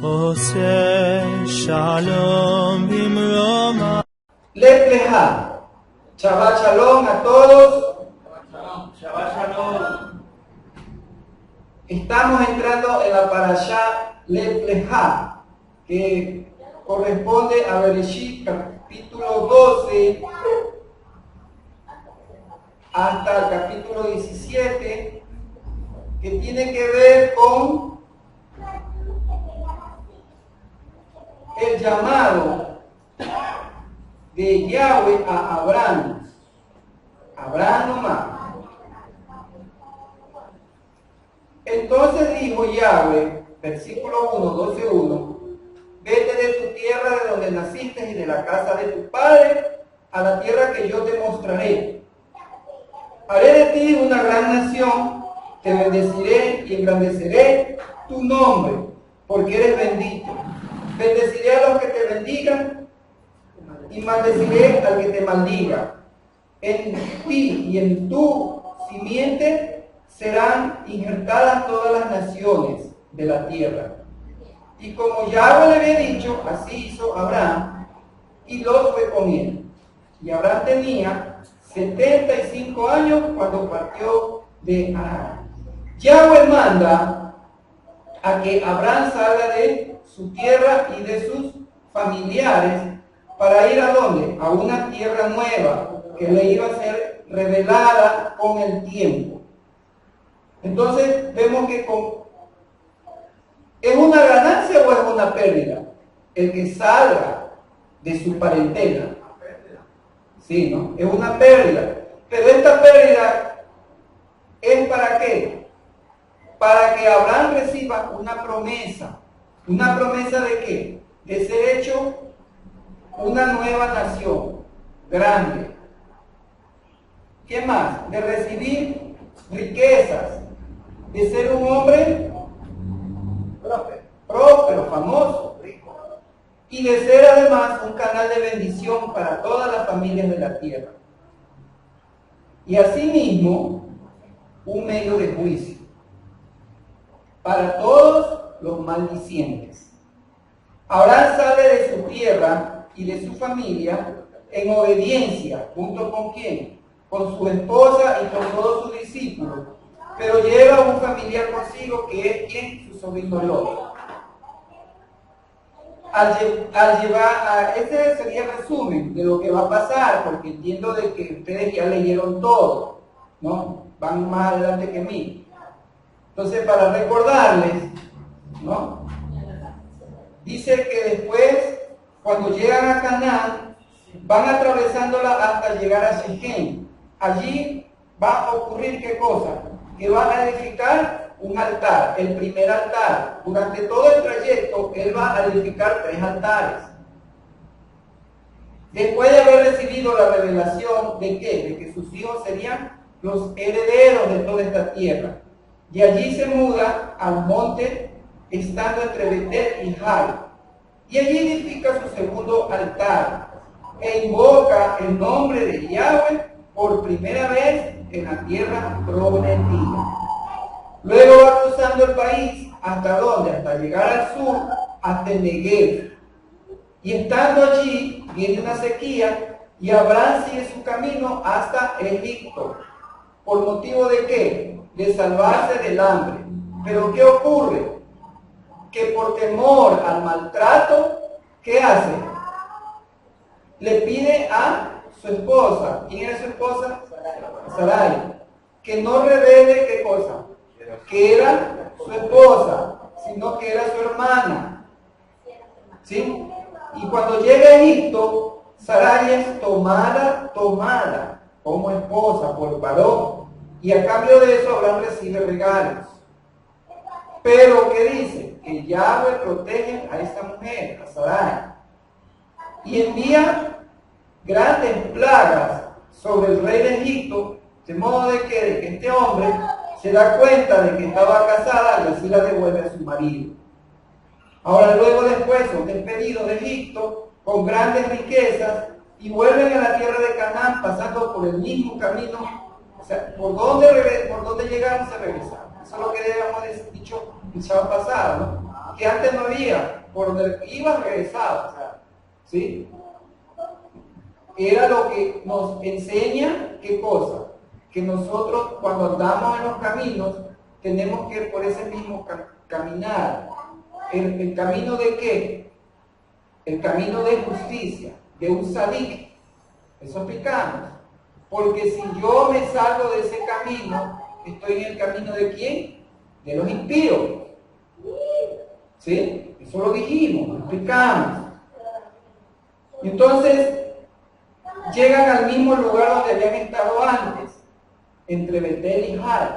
עושה שלום במרומה. Lech Lecha. Shabbat Shalom a todos. Shabbat Shalom. Estamos entrando en la parashá Lech Lecha, que corresponde a Bereshit capítulo 12 hasta el capítulo 17, que tiene que ver con el llamado de Yahweh a Abraham. Abraham nomás. Entonces dijo Yahweh, versículo 1, 12:1, vete de tu tierra de donde naciste y de la casa de tu padre a la tierra que yo te mostraré. Haré de ti una gran nación, te bendeciré y engrandeceré tu nombre, porque eres bendito. Bendeciré a los que te bendigan y maldeciré al que te maldiga. En ti y en tu simiente serán injertadas todas las naciones de la tierra. Y como Yahweh le había dicho, así hizo Abraham, y Lot fue con él. Y Abraham tenía 75 años cuando partió de Harán. Yahweh manda a que Abraham salga de su tierra y de sus familiares para ir ¿a dónde? A una tierra nueva que le iba a ser revelada con el tiempo. Entonces vemos que ¿es una ganancia o es una pérdida el que salga de su parentela? Sí, ¿no? Es una pérdida. Pero esta pérdida ¿es para qué? Para que Abraham reciba una promesa. ¿Una promesa de qué? De ser hecho una nueva nación grande. ¿Qué más? De recibir riquezas, de ser un hombre próspero, famoso, rico, y de ser además un canal de bendición para todas las familias de la tierra. Y asimismo, un medio de juicio para todos los maldicientes. Abraham sale de su tierra y de su familia en obediencia, ¿junto con quién? Con su esposa y con todos sus discípulos, pero lleva un familiar consigo que es quien, su sobrino Lot. Al llevar, ese sería el resumen de lo que va a pasar, porque entiendo de que ustedes ya leyeron todo, ¿no? Van más adelante que mí. Entonces, para recordarles, ¿no? Dice que después, cuando llegan a Canaán, van atravesándola hasta llegar a Siquem. Allí va a ocurrir ¿qué cosa? Que van a edificar un altar, el primer altar. Durante todo el trayecto, él va a edificar 3 altares. Después de haber recibido la revelación de ¿qué? De que sus hijos serían los herederos de toda esta tierra. Y allí se muda al monte, estando entre Betel y Jai. Y allí edifica su segundo altar e invoca el nombre de Yahweh por primera vez en la tierra prometida. Luego va cruzando el país, ¿hasta dónde? Hasta llegar al sur, hasta el Negev. Y estando allí, viene una sequía, y Abraham sigue su camino hasta Egipto. ¿Por motivo de qué? De salvarse del hambre. Pero ¿qué ocurre? Que por temor al maltrato, ¿qué hace? Le pide a su esposa. ¿Quién era su esposa? Sarai. Que no revele ¿qué cosa? Que era su esposa, sino que era su hermana. ¿Sí? Y cuando llega a Egipto, Sarai es tomada como esposa por varón. Y a cambio de eso, Abraham recibe regalos. Pero, ¿qué dice? Que Yahweh protege a esta mujer, a Sarai, y envía grandes plagas sobre el rey de Egipto, de modo de que este hombre se da cuenta de que estaba casada y así la devuelve a su marido. Ahora, luego después son despedidos de Egipto con grandes riquezas y vuelven a la tierra de Canaán pasando por el mismo camino. O sea, por donde llegaron se regresaron. Eso es lo que habíamos dicho el sábado pasado, ¿no? que antes no había, por donde ibas regresabas, ¿sí? Era lo que nos enseña, ¿qué cosa? Que nosotros cuando andamos en los caminos, tenemos que ir por ese mismo caminar. ¿El camino de qué? El camino de justicia, de un sadik. Eso explicamos. Porque si yo me salgo de ese camino, estoy en el camino de quién? De los impíos. ¿Sí? Eso lo dijimos, lo explicamos. Entonces, llegan al mismo lugar donde habían estado antes, entre Betel y Jai.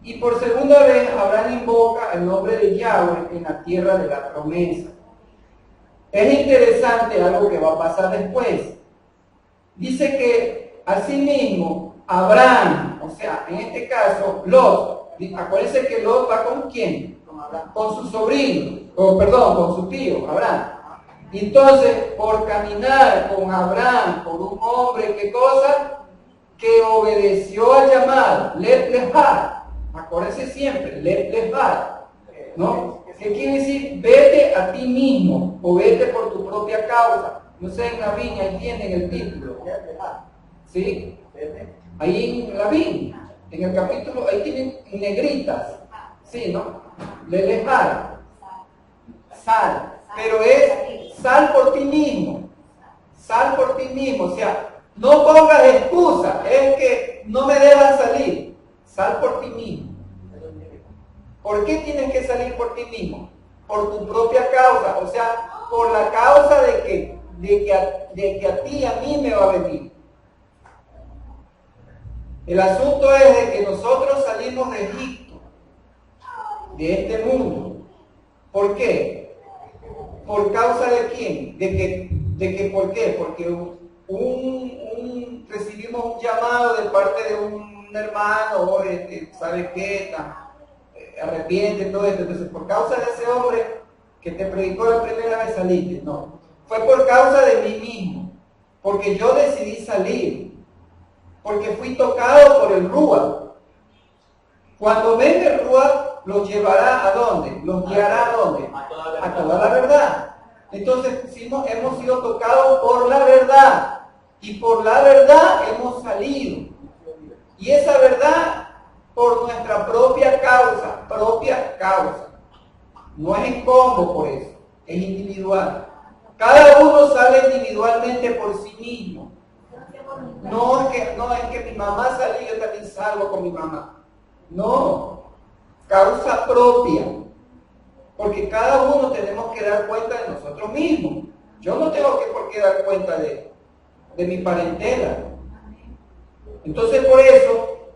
Y por segunda vez Abraham invoca el nombre de Yahweh en la tierra de la promesa. Es interesante algo que va a pasar después. Dice que asimismo Abraham, o sea, en este caso Lot, acuérdense que Lot va con quién? Con su sobrino, con su tío, Abraham. Y entonces, por caminar con Abraham, por un hombre, ¿qué cosa? Que obedeció al llamado, Let Lehar. Acuérdense siempre, Let Lehar, ¿no? ¿Qué quiere decir? Vete a ti mismo, o vete por tu propia causa. No sé, en la viña, ahí tienen el título. ¿Sí? Ahí en la viña, en el capítulo, ahí tienen negritas. ¿Sí, no? Let Lehar. Sal. Pero es sal por ti mismo. Sal por ti mismo. O sea, no pongas excusa. Es que no me dejan salir. Sal por ti mismo. ¿Por qué tienes que salir por ti mismo? Por tu propia causa. O sea, por la causa de que a ti y a mí me va a venir. El asunto es de que nosotros salimos de Egipto, de este mundo. ¿Por qué? ¿Por causa de quién? ¿De que por qué? Porque recibimos un llamado de parte de un hermano, ¿sabes qué? Arrepiente, todo esto. Entonces, por causa de ese hombre que te predicó la primera vez saliste. No, fue por causa de mí mismo, porque yo decidí salir, porque fui tocado por el Rúa. Cuando venga el Rúa, los llevará ¿a dónde? Los guiará ¿a dónde? A toda la verdad. Entonces, hemos sido tocados por la verdad, y por la verdad hemos salido. Y esa verdad, por nuestra propia causa. No es en combo por eso, es individual. Cada uno sale individualmente por sí mismo. No es que mi mamá salió y yo también salgo con mi mamá. No, causa propia. Porque cada uno tenemos que dar cuenta de nosotros mismos. Yo no tengo por qué dar cuenta de mi parentela. Entonces por eso,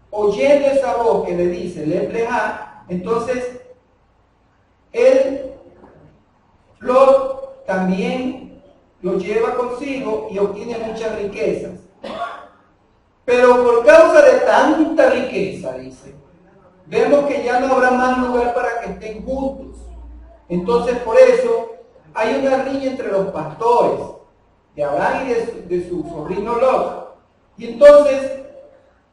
oyendo esa voz que le dice, Let Lehar, entonces Lot también lo lleva consigo y obtiene muchas riquezas. Pero por causa de tanta riqueza, dice, vemos que ya no habrá más lugar para que estén juntos. Entonces por eso hay una riña entre los pastores de Abraham y de su sobrino Lot. Y entonces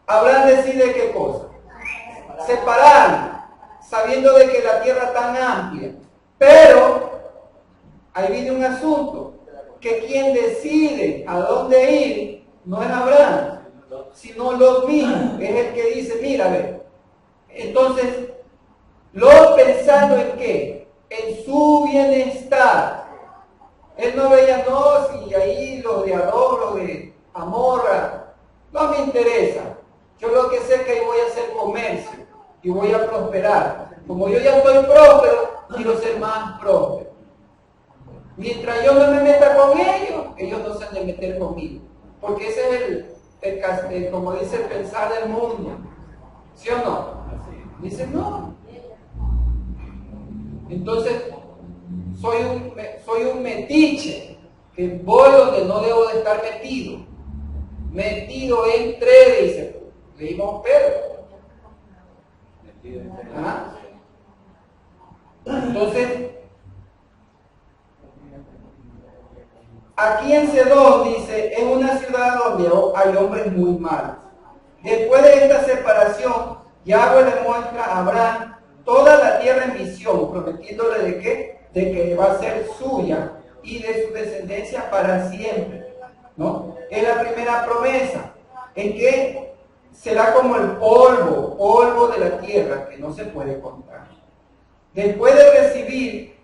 Abraham decide qué cosa: separar, sabiendo de que la tierra es tan amplia. Pero ahí viene un asunto, que quien decide a dónde ir no es Abraham, sino Lot mismo. Es el que dice, mira, a ver. Entonces, Lot, pensando en qué, en su bienestar. Él no veía, no, si ahí los de Adón, los de Amorra, no me interesa. Yo lo que sé es que ahí voy a hacer comercio y voy a prosperar. Como yo ya estoy próspero, quiero ser más próspero. Mientras yo no me meta con ellos no se han de meter conmigo. Porque ese es como dice, el pensar del mundo. ¿Sí o no? Dice, no. Entonces, soy un metiche, que voy donde no debo de estar metido. Metido entre, dice, leímos Pedro. ¿Ah? Entonces, aquí en Sedón, dice, es una ciudad donde hay hombres muy malos. Después de esta separación, Yahweh le muestra a Abraham toda la tierra en visión, prometiéndole de qué, de que va a ser suya y de su descendencia para siempre, ¿no? Es la primera promesa, en que será como el polvo de la tierra, que no se puede contar. Después de recibir,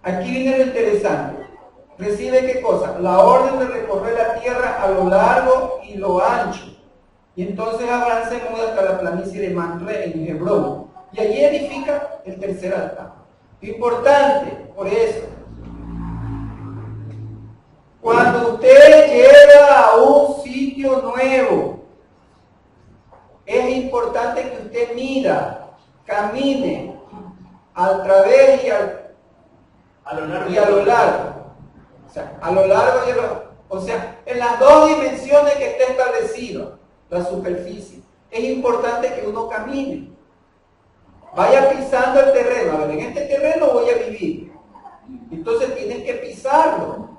aquí viene lo interesante, recibe qué cosa, la orden de recorrer la tierra a lo largo y lo ancho. Y entonces Abraham se muda hasta la planicie de Mamre en Hebrón, y allí edifica el tercer altar. Importante, por eso, cuando usted llega a un sitio nuevo, es importante que usted mida, camine a través y a lo largo. O sea, a lo largo y o sea, en las dos dimensiones que está establecido, la superficie. Es importante que uno camine. Vaya pisando el terreno. A ver, en este terreno voy a vivir. Entonces tienes que pisarlo.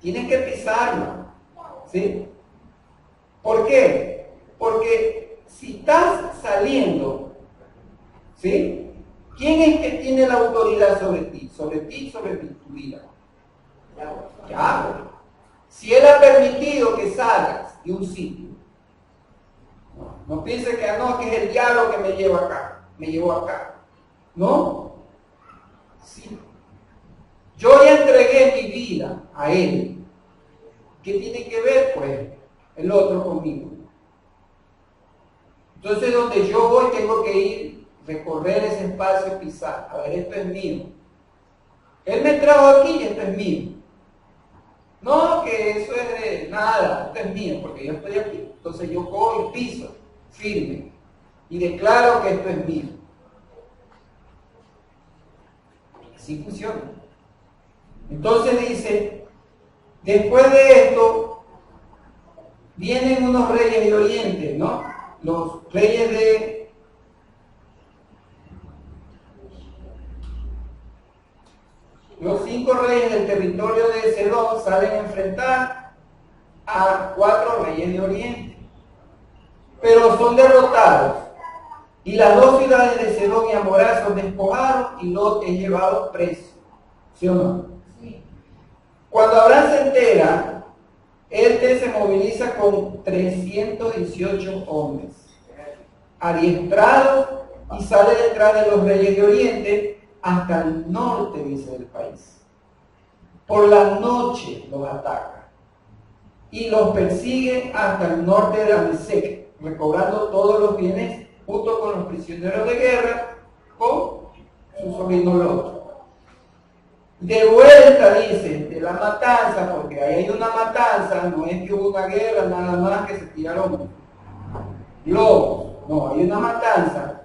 Tienes que pisarlo. ¿Sí? ¿Por qué? Porque si estás saliendo, ¿sí? ¿Quién es que tiene la autoridad sobre ti? Sobre tu vida. Yahweh. Si Él ha permitido que salgas de un sitio, no piense que no, que es el diablo que me lleva acá, me llevó acá. No. Sí. Yo ya entregué mi vida a Él. ¿Qué tiene que ver, pues, el otro conmigo? Entonces, donde yo voy, tengo que ir, recorrer ese espacio y pisar. A ver, esto es mío. Él me trajo aquí y esto es mío. No, que eso es de nada, esto es mío, porque yo estoy aquí. Entonces yo cojo y piso firme y declaro que esto es mío. Así funciona. Entonces dice, después de esto, vienen unos reyes de Oriente, ¿no? Los reyes de los 5 reyes del territorio de Sedón salen a enfrentar a 4 reyes de Oriente, pero son derrotados, y las 2 ciudades de Sedón y Amorá son despojados y Lot es llevado preso. ¿Sí o no? Sí. Cuando Abraham se entera, él se moviliza con 318 hombres adiestrados y sale detrás de los reyes de Oriente hasta el norte, dice, del país. Por la noche los ataca y los persigue hasta el norte de Amesec, recobrando todos los bienes junto con los prisioneros de guerra, con su sobrino Lot. De vuelta, dice, de la matanza, porque ahí hay una matanza, no es que hubo una guerra, nada más que se tiraron globos, no, hay una matanza.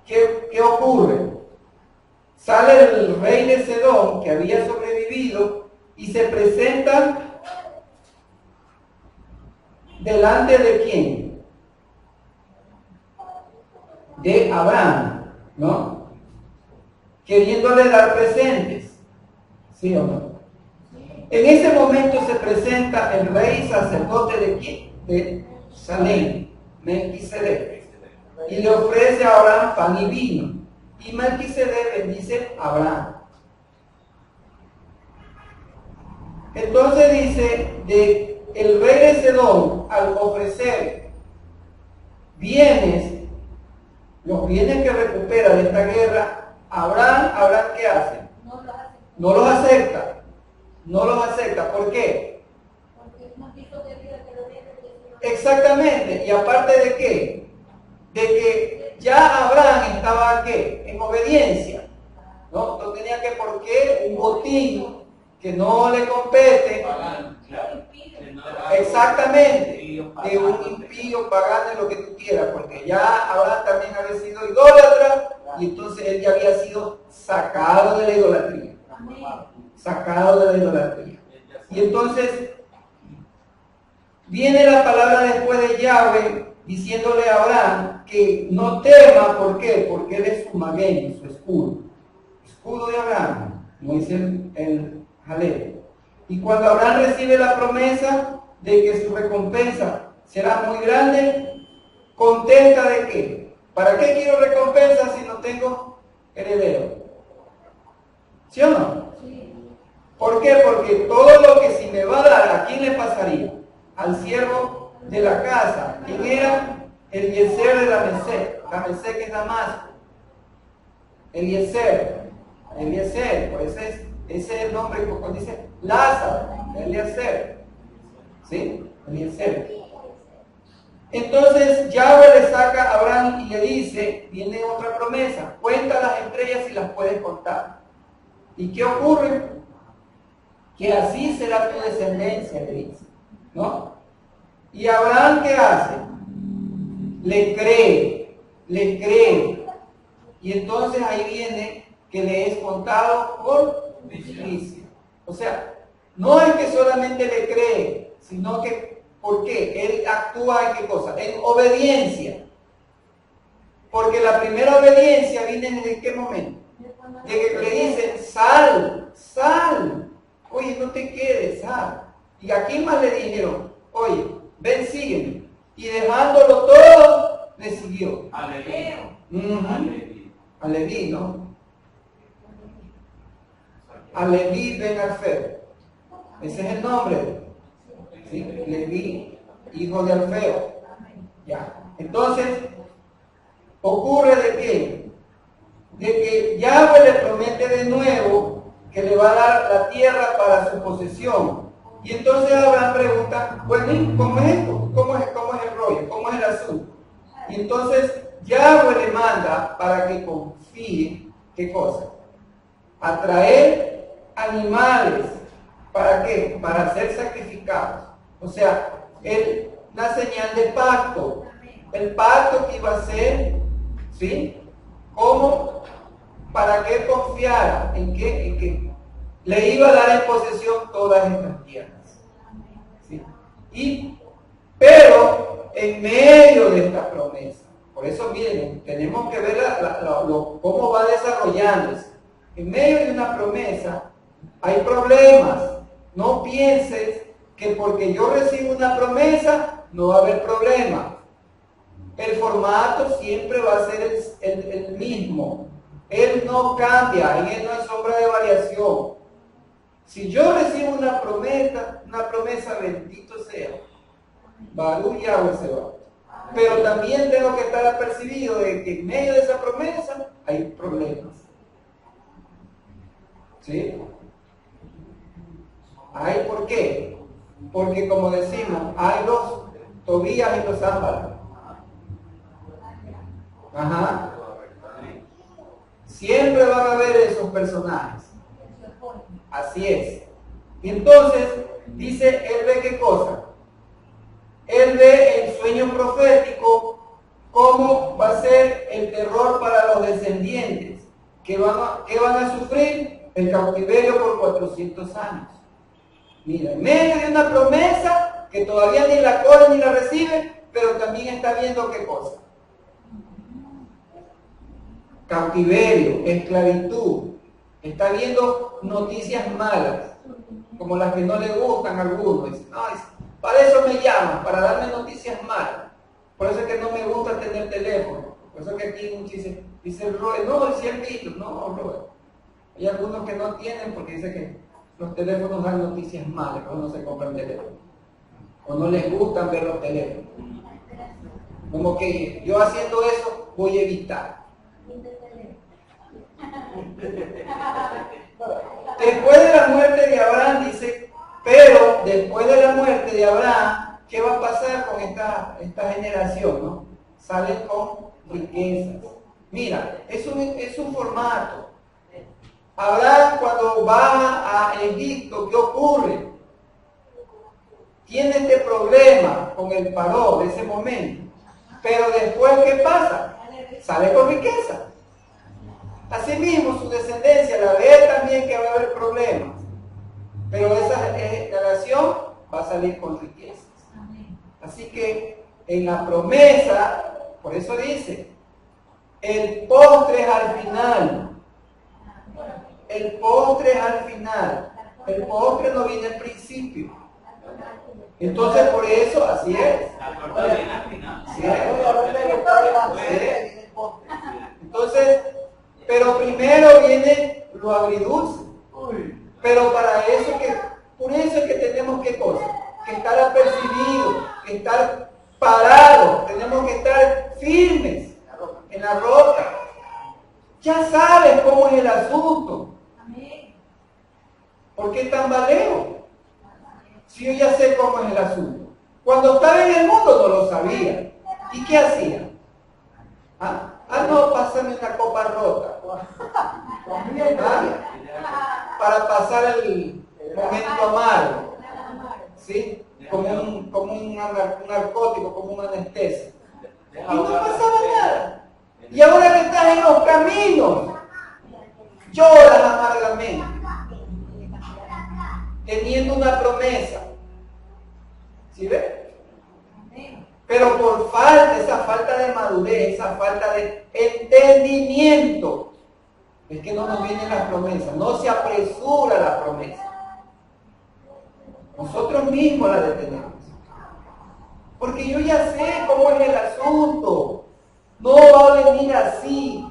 ¿Qué ocurre? Sale el rey de Sedón, que había sobrevivido, y se presenta delante de quién? De Abraham, ¿no? Queriéndole dar presentes, ¿sí o no? En ese momento se presenta el rey sacerdote de quién? De Salem, Melquisedec, y le ofrece a Abraham pan y vino. Y Melquisedec bendice a Abraham. Entonces dice, el rey de Sedón, al ofrecer bienes, los bienes que recupera de esta guerra, Abraham, ¿qué hace? No los acepta. No los acepta. ¿Por qué? Porque no quiso que diga que lo viene. Exactamente. ¿Y aparte de qué? De que ya Abraham estaba ¿qué? En obediencia. No tenía que por qué un botín que no le compete. Exactamente. De un impío pagano, lo que tú quieras, porque ya Abraham también había sido idólatra y entonces él ya había sido sacado de la idolatría. Sacado de la idolatría. Y entonces viene la palabra después de Yahweh diciéndole a Abraham que no tema. ¿Por qué? Porque él es su maguen, su escudo. Escudo de Abraham, como dice el Jalel. Y cuando Abraham recibe la promesa de que su recompensa será muy grande, contesta de qué? ¿Para qué quiero recompensa si no tengo heredero? ¿Sí o no? ¿Por qué? Porque todo lo que si me va a dar, ¿a quién le pasaría? Al siervo de la casa. ¿Quién era? Eliezer de la Mesé que es Damasco. Eliezer, pues ese es el nombre que cuando dice Lázaro, Eliezer. ¿Sí? Eliezer. Entonces Yahweh le saca a Abraham y le dice, viene otra promesa, cuenta las estrellas y las puedes contar. ¿Y qué ocurre? Que así será tu descendencia, le dice, ¿no? ¿Y Abraham qué hace? Le cree. Y entonces ahí viene que le es contado por justicia. O sea, no es que solamente le cree, sino que, ¿por qué? Él actúa en qué cosa? En obediencia. Porque la primera obediencia viene desde qué momento? De que le dicen, sal. Oye, no te quedes, sal. ¿Y a quién más le dijeron? Oye, ven, sígueme. Y dejándolo todo, le siguió. A Leví. A Leví, ¿no? A Leví ben Alfeo. Ese es el nombre. ¿Sí? Leví, hijo de Alfeo. Ya. Entonces, ocurre de qué? De que Yahweh le promete de nuevo que le va a dar la tierra para su posesión. Y entonces Abraham pregunta, bueno, ¿cómo es esto? ¿Cómo es el rollo? ¿Cómo es el asunto? Y entonces Yahweh le manda para que confíe, ¿qué cosa? A traer animales. ¿Para qué? Para ser sacrificados. O sea, la señal de pacto. El pacto que iba a ser, ¿sí? ¿Cómo? Para que él confiara en que le iba a dar en posesión todas estas tierras. ¿Sí? Pero en medio de esta promesa, por eso miren, tenemos que ver cómo va desarrollándose. En medio de una promesa hay problemas. No pienses que porque yo recibo una promesa no va a haber problema. El formato siempre va a ser el mismo. Él no cambia, en él no hay sombra de variación. Si yo recibo una promesa, bendito sea, Baruch Yahweh se va. Pero también tengo que estar apercibido de que en medio de esa promesa hay problemas. ¿Sí? ¿Por qué? Porque como decimos, hay los Tobías y los Ámbalas. Ajá. Siempre van a haber esos personajes. Así es. Y entonces, dice, él ve qué cosa. Él ve el sueño profético, cómo va a ser el terror para los descendientes, que van a sufrir el cautiverio por 400 años. Mira, en medio de una promesa que todavía ni la coge ni la recibe, pero también está viendo qué cosa. Cautiverio, esclavitud. Está viendo noticias malas, como las que no le gustan a algunos. Dicen, no, para eso me llaman, para darme noticias malas. Por eso es que no me gusta tener teléfono. Por eso es que aquí muchos dice el Robert, no, si han visto. No, Robert. Hay algunos que no tienen porque dicen que los teléfonos dan noticias malas, cuando no se compran teléfono. O no les gustan ver los teléfonos. Como que yo haciendo eso voy a evitar. Después de la muerte de Abraham, dice, pero después de la muerte de Abraham, ¿qué va a pasar con esta generación? ¿No? Salen con riquezas. Mira, es un formato. Abraham cuando va a Egipto, ¿qué ocurre? Tiene este problema con el paró de ese momento. Pero después, ¿qué pasa? Sale con riqueza. Asimismo, su descendencia la ve también que va a haber problemas. Pero esa generación va a salir con riquezas. Así que en la promesa, por eso dice, el postre es al final. El postre es al final. El postre no viene al principio. Entonces por eso, así es. La torta viene al final. Sí, primero viene lo agridulce. Pero para eso por eso es que tenemos que estar apercibidos, que estar parados, tenemos que estar firmes en la roca. Ya sabes cómo es el asunto. ¿Por qué tambaleo? Si yo ya sé cómo es el asunto. Cuando estaba en el mundo no lo sabía. ¿Y qué hacía? No, pásame una copa rota. Para pasar el momento amargo. ¿Sí? Como un narcótico, como una anestesia. Y no pasaba nada. Y ahora que estás en los caminos, lloras amargamente, teniendo una promesa. ¿Sí ves? Pero por esa falta de madurez, esa falta de entendimiento, es que no nos vienen las promesas, no se apresura la promesa. Nosotros mismos la detenemos. Porque yo ya sé cómo es el asunto. No va a venir así.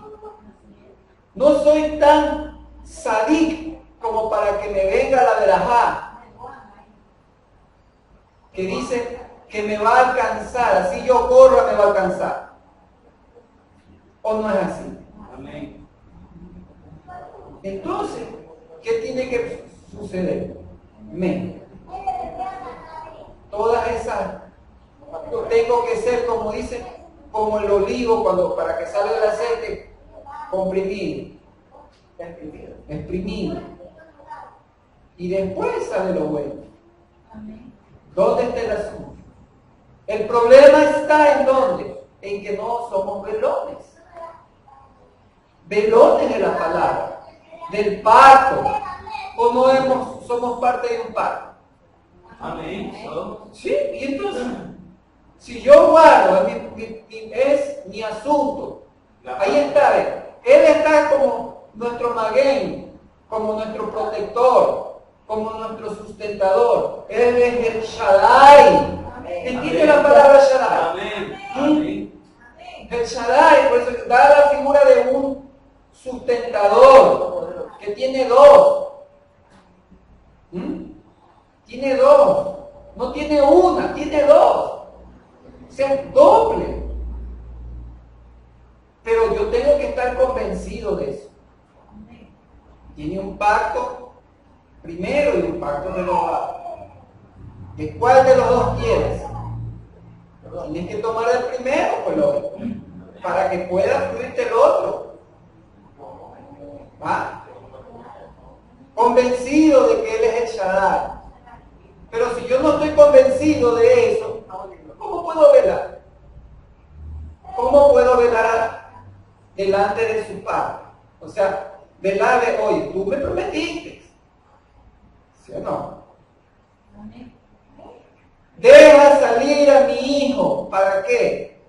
No soy tan sadik como para que me venga la verajá, que dice que me va a alcanzar, así yo corro me va a alcanzar. ¿O no es así? Amén. Entonces, ¿qué tiene que suceder? Todas esas, tengo que ser, como dicen, como el olivo para que salga el aceite, comprimido, exprimido. Y después sale lo bueno. ¿Dónde está el asunto? El problema está en dónde? En que no somos velones. Velones de la palabra, del pacto. ¿O no somos parte de un pacto? Amén. Sí, y entonces, si yo guardo, es mi asunto. Ahí está, Él está como nuestro maguén, como nuestro protector, como nuestro sustentador. Él es el Shaddai. ¿Entiende la palabra Shaddai? Amén. El Shaddai, por eso da la figura de un sustentador que tiene dos. Tiene dos. No tiene una, tiene dos. O sea, es doble. Pero yo tengo que estar convencido de eso. Tiene un pacto primero y un pacto renovado. ¿De cuál de los dos quieres? Tienes que tomar el primero, pues lógico, para que pueda fluirte el otro. ¿Va? Convencido de que Él es el Shaddai. Pero si yo no estoy convencido de eso, ¿cómo puedo velar? ¿Cómo puedo velar delante de su Padre? O sea, velar de hoy, tú me prometiste. ¿Sí o no? Deja salir a mi hijo. ¿Para qué?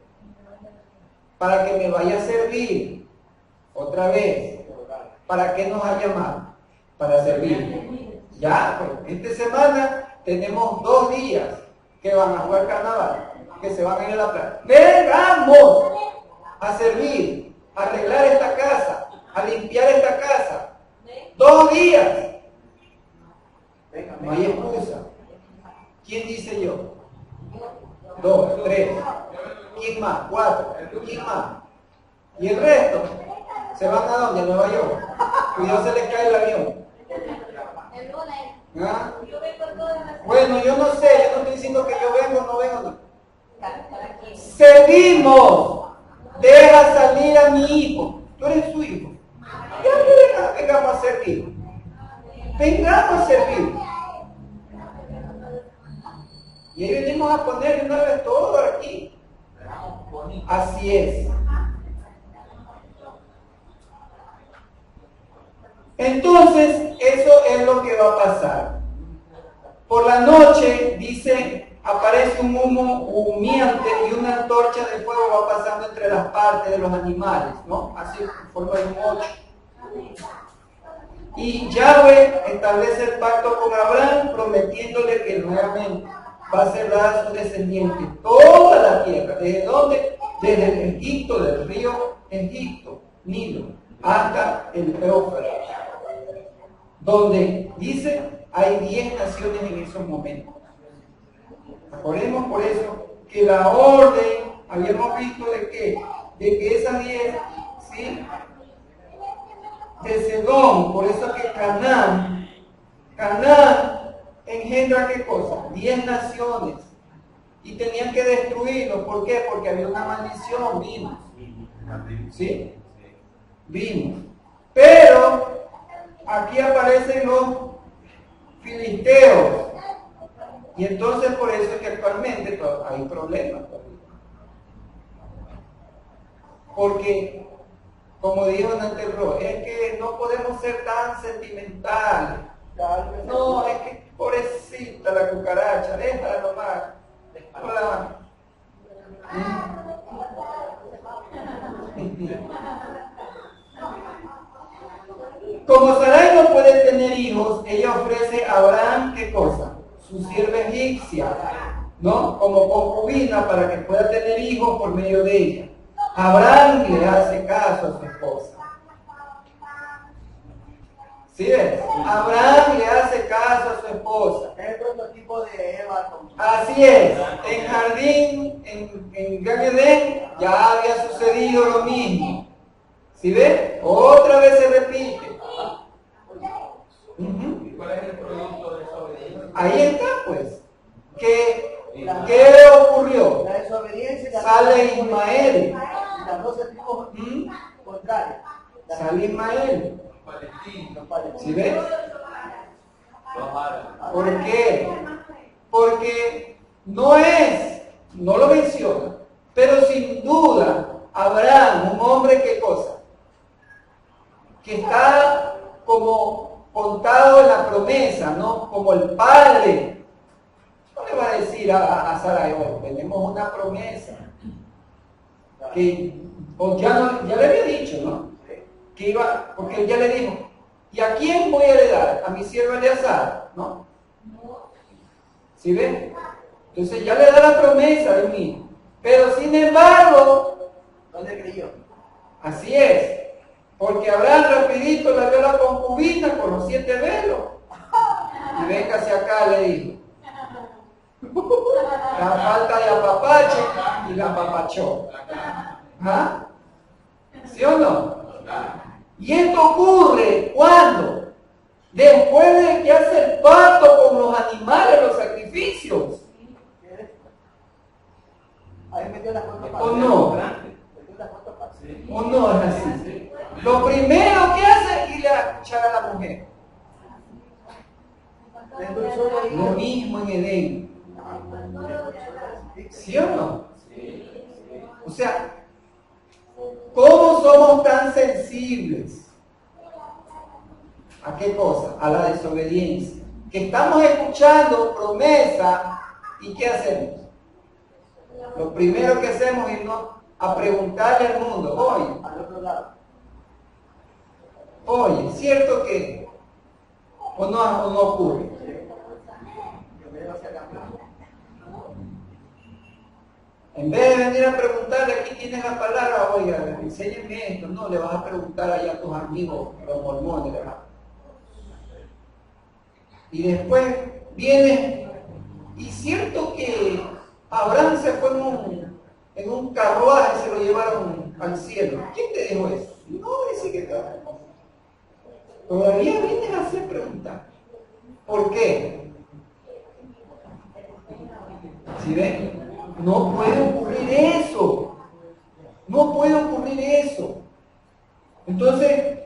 Para que me vaya a servir. Otra vez. ¿Para qué nos ha llamado? Para servir. Ya, pues, esta semana tenemos 2 días que van a jugar carnaval, que se van a ir a la playa. Vengamos a servir, a arreglar esta casa, a limpiar esta casa. 2 días. No hay excusa. ¿Quién dice yo? 2, 3. ¿Quién más? 4. ¿Quién más? Y el resto se van a dónde? A Nueva York. Cuidado, se les cae el avión. ¿Ah? Bueno, yo no sé, yo no estoy diciendo que yo vengo o no vengo. No. Servimos. Deja salir a mi hijo. Tú eres su hijo. Ya vengamos a servir. Vengamos a servir. Y ahí venimos a poner una vez todo aquí. Así es. Entonces, eso es lo que va a pasar. Por la noche, dice, aparece un humo humeante y una antorcha de fuego va pasando entre las partes de los animales, ¿no? Así, en forma de un 8. Y Yahweh establece el pacto con Abraham, prometiéndole que nuevamente va a ser dada a su descendiente toda la tierra. ¿Desde dónde? Desde el Egipto, del río Egipto, Nilo, hasta el Éufrates, donde dice hay 10 naciones en esos momentos. Recordemos por eso que la orden, habíamos visto de que esas 10, ¿sí? De Sedón, por eso que Canaán engendra ¿qué cosa? 10 naciones. Y tenían que destruirlos. ¿Por qué? Porque había una maldición, vimos. ¿Sí? Vimos. Pero aquí aparecen los filisteos. Y entonces por eso es que actualmente hay problemas. Porque, como dijo Nathan Ross, es que no podemos ser tan sentimentales. No, es que pobrecita la cucaracha, déjala nomás. Hola. Como Sarai no puede tener hijos, ella ofrece a Abraham, ¿qué cosa? Su sierva egipcia, ¿no? Como concubina para que pueda tener hijos por medio de ella. Abraham le hace caso a su esposa. ¿Sí ves? Abraham le hace caso a su esposa. Es el prototipo de Eva. Así es. En jardín, en Gan Edén, ya había sucedido lo mismo. ¿Sí ves? Otra vez se repite. ¿Y cuál es el producto de esa obediencia? Ahí está, pues. ¿Qué ocurrió? La desobediencia. Sale Ismael. Las 12 tribus contrarias. Sale Ismael. Palestino, ¿Sí ves? los árabes. ¿Por qué? Porque no lo menciona, pero sin duda Abraham, un hombre, ¿qué cosa? Que está como contado en la promesa, ¿no? Como el padre. No le va a decir a Sarai, tenemos una promesa. Que ya le había dicho, ¿no? Que iba, porque él ya le dijo, ¿y a quién voy a heredar? A mi siervo Eleazar, ¿no? ¿Sí ven? Entonces ya le da la promesa de un hijo. Pero sin embargo, no le creyó. Así es. Porque Abraham rapidito le dio la concubina con los 7 velos. Y venga hacia acá, le dijo. La falta de apapache y la apapachó. ¿Ah? ¿Sí o no? Y esto ocurre ¿cuándo? Después de que hace el pacto con los animales, los sacrificios. Ahí metió las cuatro ¿O no? ¿O no es así? Lo primero que hace es irle a echar a la mujer. Lo mismo en Edén. ¿Sí o no? O sea, ¿cómo somos tan sensibles? ¿A qué cosa? A la desobediencia. Que estamos escuchando promesa y ¿qué hacemos? Lo primero que hacemos es irnos a preguntarle al mundo, oye, ¿cierto que? ¿O no ocurre? En vez de venir a preguntarle, aquí tienes la palabra, oiga, enséñeme esto, no, le vas a preguntar allá a tus amigos, los mormones, ¿verdad? Y después viene, y cierto que Abraham se fue en un carruaje y se lo llevaron al cielo. ¿Quién te dijo eso? No, dice que todavía vienes a hacer preguntas. ¿Por qué? ¿Sí ven? No puede ocurrir eso. No puede ocurrir eso. Entonces,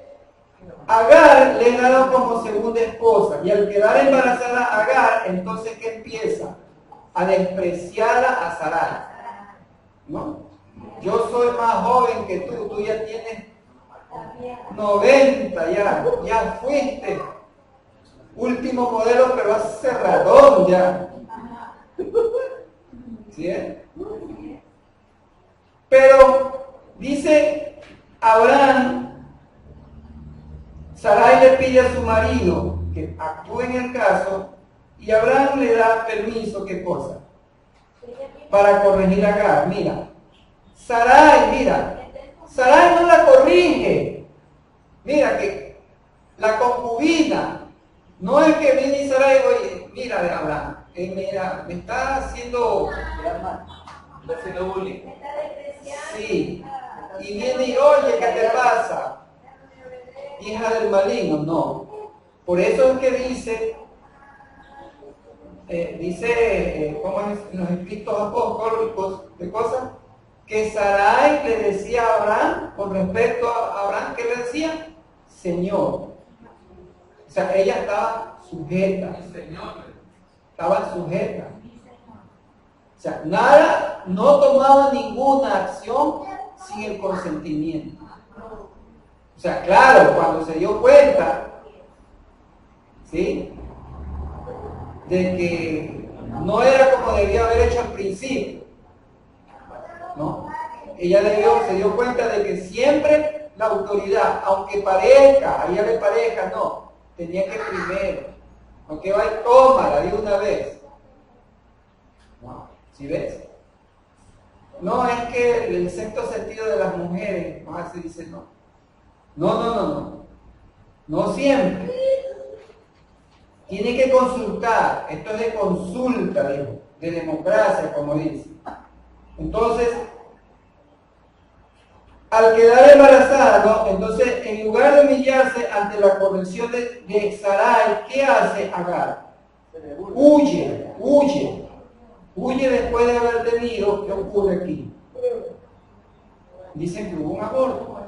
Agar le es dado como segunda esposa. Y al quedar embarazada Agar, entonces ¿qué empieza? A despreciarla a Sarai. ¿No? Yo soy más joven que tú ya tienes 90, ya fuiste. Último modelo, pero hace cerradón ya. ¿Sí? Pero dice Abraham, Sarai le pide a su marido que actúe en el caso y Abraham le da permiso, ¿qué cosa? Para corregir a Agar. Mira, Sarai no la corrige. No es que viene Sarai, oye, mira de Abraham, mira, me está haciendo, Está haciendo bullying. sí, y viene y oye, ¿qué te pasa? Hija del maligno, no. Por eso es que dice, ¿cómo es? En los escritos apóstolicos de cosas, que Sarai le decía a Abraham, con respecto a Abraham, ¿qué le decía? Señor. O sea, ella estaba sujeta. Señor. Estaba sujeta. O sea, nada, no tomaba ninguna acción sin el consentimiento. O sea, claro, cuando se dio cuenta, ¿sí?, de que no era como debía haber hecho al principio, ¿no? Ella se dio cuenta de que siempre la autoridad, aunque parezca, a ella le parezca, no, tenía que primero, aunque va y tómala de una vez. No, ¿sí ves? No, es que el sexto sentido de las mujeres, no, se dice no. No siempre. Tiene que consultar. Esto es de consulta, digo, de democracia, como dice. Entonces, al quedar embarazada, ¿no? Entonces, en lugar de humillarse ante la corrección de Sarai, ¿qué hace Agar? Huye después de haber tenido. ¿Qué ocurre aquí? Dicen que hubo un aborto.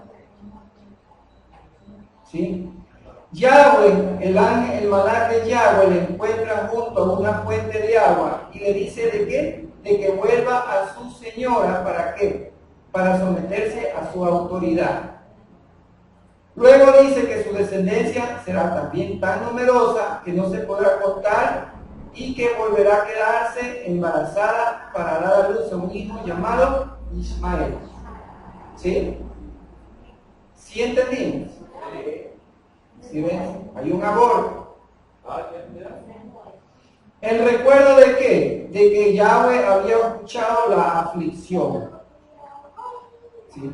¿Sí? Yahweh, el ángel, el malach de Yahweh, le encuentra junto a una fuente de agua y le dice ¿de qué? De que vuelva a su señora. ¿Para qué? Para someterse a su autoridad. Luego dice que su descendencia será también tan numerosa que no se podrá contar y que volverá a quedarse embarazada para dar a luz a un hijo llamado Ismael. ¿Sí? ¿Sí entendimos? ¿Sí ven? Hay un aborto. ¿El recuerdo de qué? De que Yahweh había escuchado la aflicción. ¿Sí?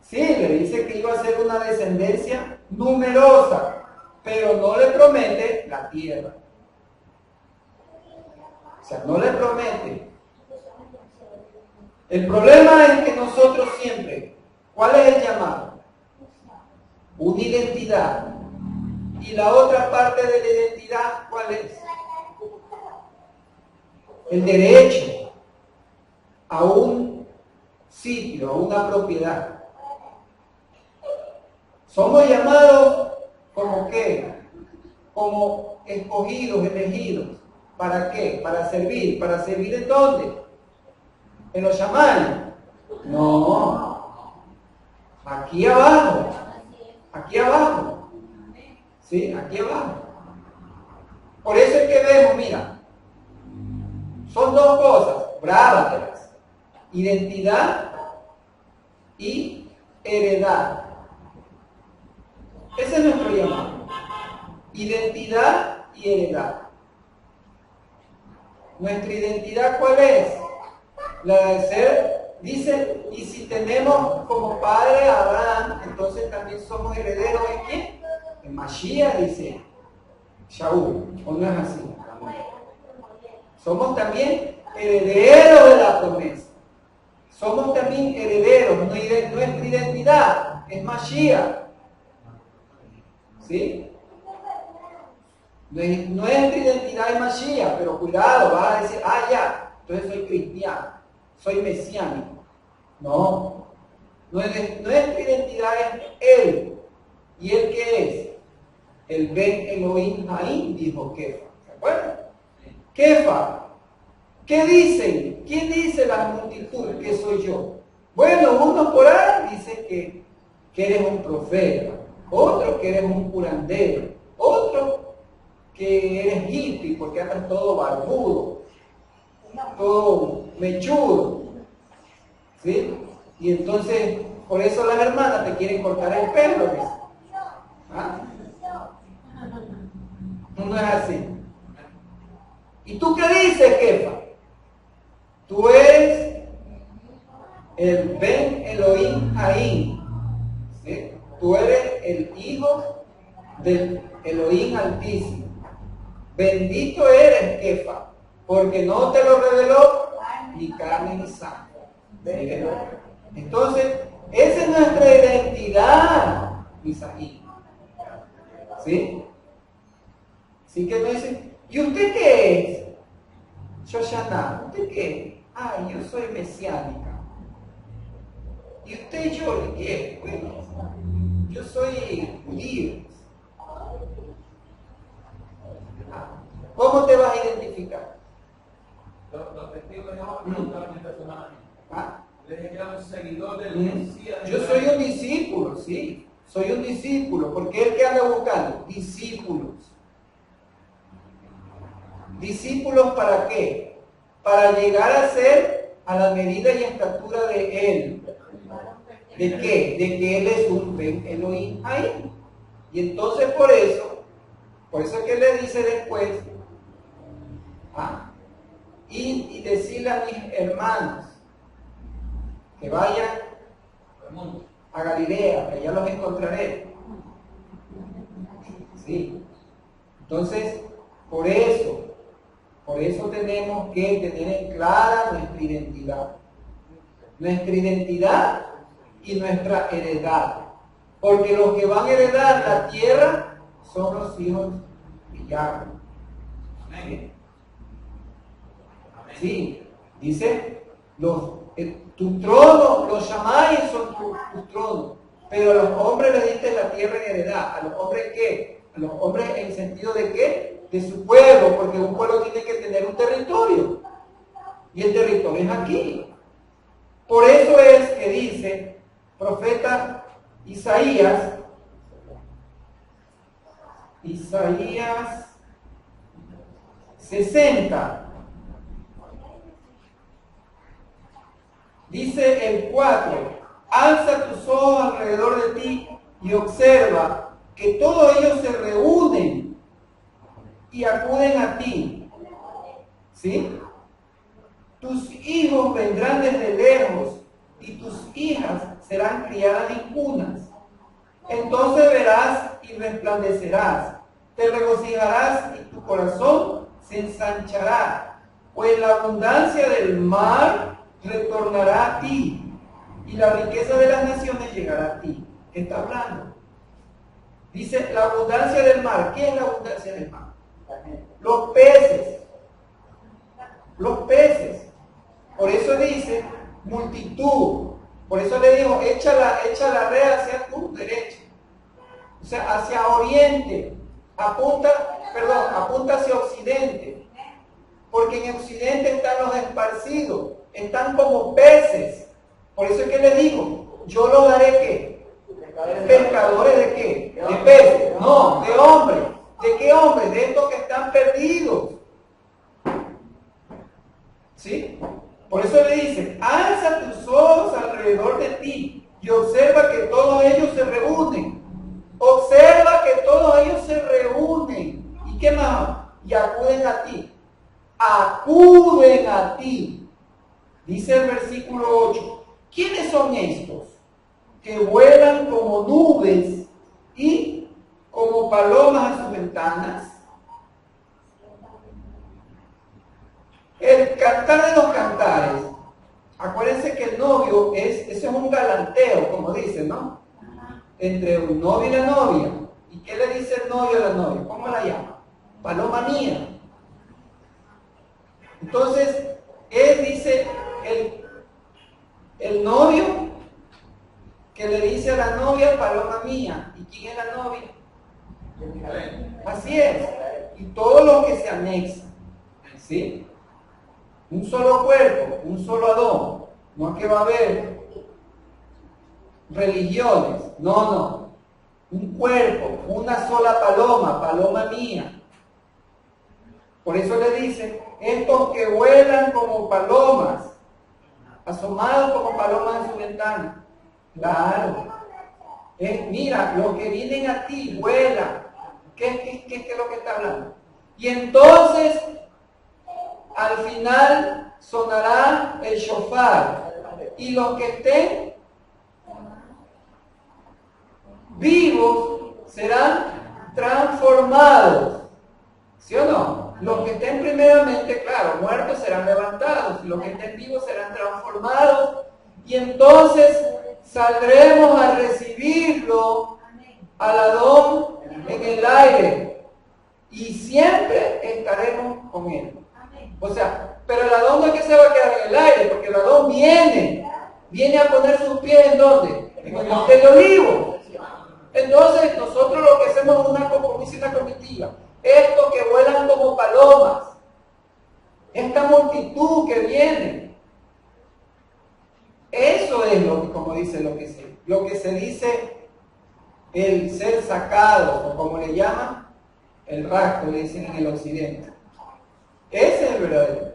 Sí, le dice que iba a ser una descendencia numerosa, pero no le promete la tierra. O sea, no le promete. El problema es que nosotros siempre, ¿cuál es el llamado? Una identidad. Y la otra parte de la identidad, ¿cuál es? El derecho a un sitio, a una propiedad. Somos llamados como qué? Como escogidos, elegidos. ¿Para qué? Para servir. ¿Para servir en dónde? ¿En los chamanes? No. Aquí abajo. Aquí abajo. ¿Sí? Aquí abajo. Por eso es que vemos, mira, son dos cosas, brábatelas. Identidad y heredad. Ese es nuestro llamado. Identidad y heredad. ¿Nuestra identidad cuál es? La de ser, dice, y si tenemos como padre a Abraham, entonces también somos herederos ¿en quién? En Mashiach, dice Shaul, ¿o no es así? Somos también herederos de la promesa. Somos también herederos. Nuestra identidad es Mashiach. ¿Sí? Nuestra identidad es Mashiach, pero cuidado, vas a decir, ya, entonces soy cristiano, soy mesiánico. No. Nuestra identidad es Él. ¿Y Él qué es? El Ben Elohim Haim, dijo Kefa. ¿Se acuerdan? Kefa. ¿Qué dicen? ¿Quién dice la multitud que soy yo? Bueno, uno por ahí dice que eres un profeta, otro que eres un curandero, otro que eres hippie porque andas todo barbudo, todo mechudo. ¿Sí? Y entonces, por eso las hermanas te quieren cortar el pelo. ¿Ah? No es así. ¿Y tú qué dices, Kefa? Tú eres el Ben Elohim Haim. ¿Sí? Tú eres el hijo del Elohim Altísimo. Bendito eres, Kefa, porque no te lo reveló ni carne ni sangre. Entonces, esa es nuestra identidad, Isaí. ¿Sí? Así que me dicen, ¿y usted qué es? Shoshana, ¿usted qué es? Ah, yo soy mesiánica. ¿Y usted, yo qué es? Bueno, yo soy judío. ¿Cómo te vas a identificar? Los testigos de Jehová preguntaron personalmente. ¿Ah? Les dije que era un seguidor del Mesías. Yo soy un discípulo, sí. Soy un discípulo, porque él que anda buscando discípulos. ¿Discípulos para qué? Para llegar a ser a la medida y estatura de él. ¿De qué? De que él es un Elohim ahí. Y entonces por eso es que le dice después, y decirle a mis hermanos que vayan a Galilea, que allá los encontraré. Sí. Entonces, por eso tenemos que tener en clara nuestra identidad. Nuestra identidad y nuestra heredad. Porque los que van a heredar la tierra son los hijos de Yahweh. Amén. Sí, dice, tu trono, los Shammai son tus tronos, pero a los hombres les diste la tierra en heredad. ¿A los hombres qué? A los hombres en sentido de qué? De su pueblo, porque un pueblo tiene que tener un territorio. Y el territorio es aquí. Por eso es que dice, profeta Isaías 60. Dice el 4, alza tus ojos alrededor de ti y observa que todos ellos se reúnen y acuden a ti. ¿Sí? Tus hijos vendrán desde lejos y tus hijas serán criadas en cunas. Entonces verás y resplandecerás, te regocijarás y tu corazón se ensanchará, pues la abundancia del mar retornará a ti y la riqueza de las naciones llegará a ti. ¿Qué está hablando? Dice la abundancia del mar. ¿Qué es la abundancia del mar? Los peces. Los peces. Por eso dice multitud. Por eso le digo, echa la red hacia tu derecha. O sea, hacia oriente. Apunta hacia occidente. Porque en occidente están los esparcidos. Están como peces. Por eso es que le digo, yo los haré ¿qué? ¿Pescadores de qué? De peces. No, de hombres. ¿De qué hombres? De estos que están perdidos. ¿Sí? Por eso le dice, alza tus ojos alrededor de ti y observa que todos ellos se reúnen. Observa que todos ellos se reúnen. ¿Y qué más? Y acuden a ti. Acuden a ti. Dice el versículo 8, ¿quiénes son estos que vuelan como nubes y como palomas a sus ventanas? El cantar de los cantares. Acuérdense que el novio ese es un galanteo, como dicen, ¿no? Entre un novio y la novia. ¿Y qué le dice el novio a la novia? ¿Cómo la llama? Paloma mía. Entonces, él dice, el novio que le dice a la novia, paloma mía. ¿Y quién es la novia? Así es. Y todos los que se anexan. ¿Sí? Un solo cuerpo, un solo Adón. No es que va a haber religiones. No. Un cuerpo, una sola paloma, paloma mía. Por eso le dice, estos que vuelan como palomas, asomados como palomas en su ventana. Claro. Mira, los que vienen a ti vuelan. ¿Qué es lo que está hablando? Y entonces, al final, sonará el shofar. Y los que estén vivos serán transformados. ¿Sí o no? Los que estén primeramente, claro, muertos serán levantados, y los que estén vivos serán transformados, y entonces saldremos a recibirlo al Adón en el aire, y siempre estaremos con él. O sea, pero el Adón no es que se va a quedar en el aire, porque el Adón viene a poner sus pies ¿en dónde? En el monte de Olivo. Entonces nosotros lo que hacemos es una comitiva. Estos que vuelan como palomas, esta multitud que viene, eso es lo que, como dice lo que se dice el ser sacado, o como le llaman, el rapto, le dicen en el occidente. Ese es el verdadero.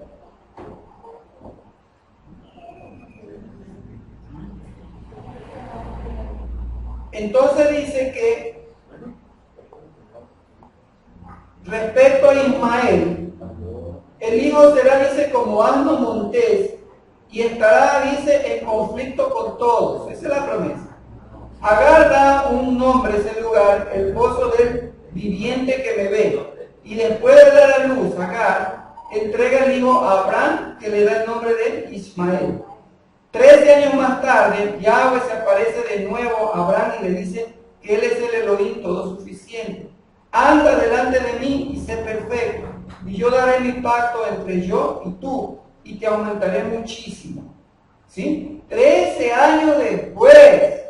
Entonces dice que respecto a Ismael, el hijo será, dice, como asno montés, y estará, dice, en conflicto con todos. Esa es la promesa. Agar da un nombre a ese lugar, el pozo del viviente que me ve. Y después de dar a luz, Agar entrega el hijo a Abraham, que le da el nombre de Ismael. 13 años más tarde, Yahweh se aparece de nuevo a Abraham y le dice que él es el Elohim todo suficiente. Anda delante de mí y sé perfecto, y yo daré mi pacto entre yo y tú, y te aumentaré muchísimo. ¿Sí? 13 años después.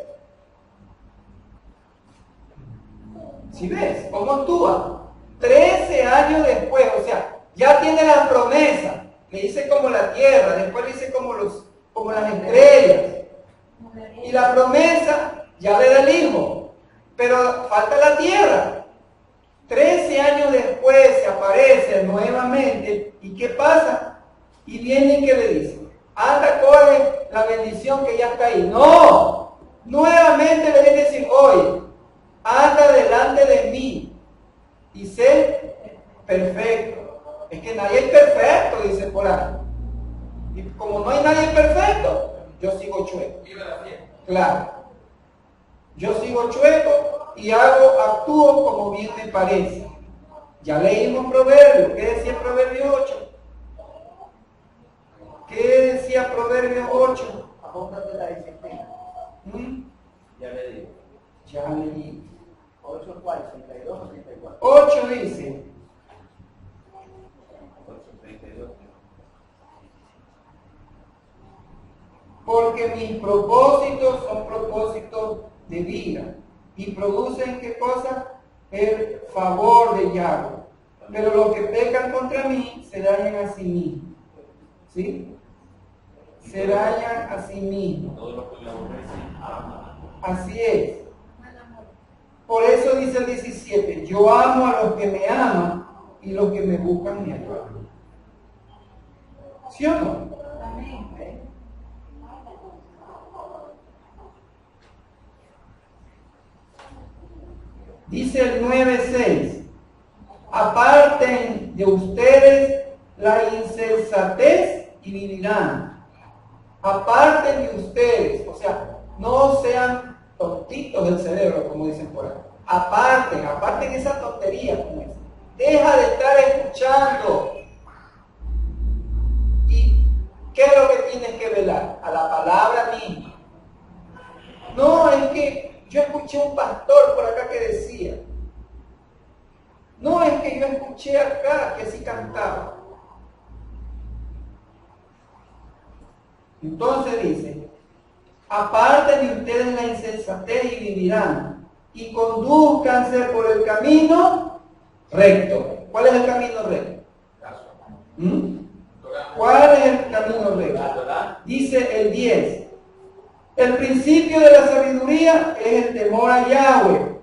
¿Sí ves? ¿Cómo actúa? 13 años después, o sea, ya tiene la promesa. Le dice como la tierra, después le dice como las estrellas. Y la promesa ya le da el hijo, pero falta la tierra. 13 años después se aparece nuevamente, ¿y qué pasa? Y viene y ¿qué le dice? Anda, coge la bendición que ya está ahí. No, nuevamente le viene a decir, oye, anda delante de mí y sé perfecto. Es que nadie es perfecto, dice por ahí. Y como no hay nadie perfecto, yo sigo chueco. Claro. Yo sigo chueco y actúo como bien me parece. Ya leímos Proverbios. ¿Qué decía Proverbios 8? ¿Qué decía Proverbios 8? Apóntate la disciplina. Ya le digo. Ya leí. 8 cuál, 62 o 64. 8 dice. 8:32. Porque mis propósitos son propósitos de vida y producen ¿qué cosa? El favor de Yahweh. Pero los que pecan contra mí se dañan a sí mismos. ¿Sí? Se dañan a sí mismos. Todo lo que le aborrecen, ama. Así es. Por eso dice el 17, yo amo a los que me aman y los que me buscan me ayudan. ¿Sí o no? Dice el 9:6, aparten de ustedes la insensatez y vivirán. Aparten de ustedes, o sea, no sean tontitos del cerebro, como dicen por ahí. Aparten esa tontería como esa. Deja de estar escuchando. ¿Y qué es lo que tienes que velar? A la palabra misma. No, es que yo escuché un pastor por acá que decía. No, es que yo escuché acá que así cantaba. Entonces dice, aparten de ustedes la insensatez y vivirán, y condúzcanse por el camino recto. ¿Cuál es el camino recto? ¿Cuál es el camino recto? Dice el 10. El principio de la sabiduría es el temor a Yahweh.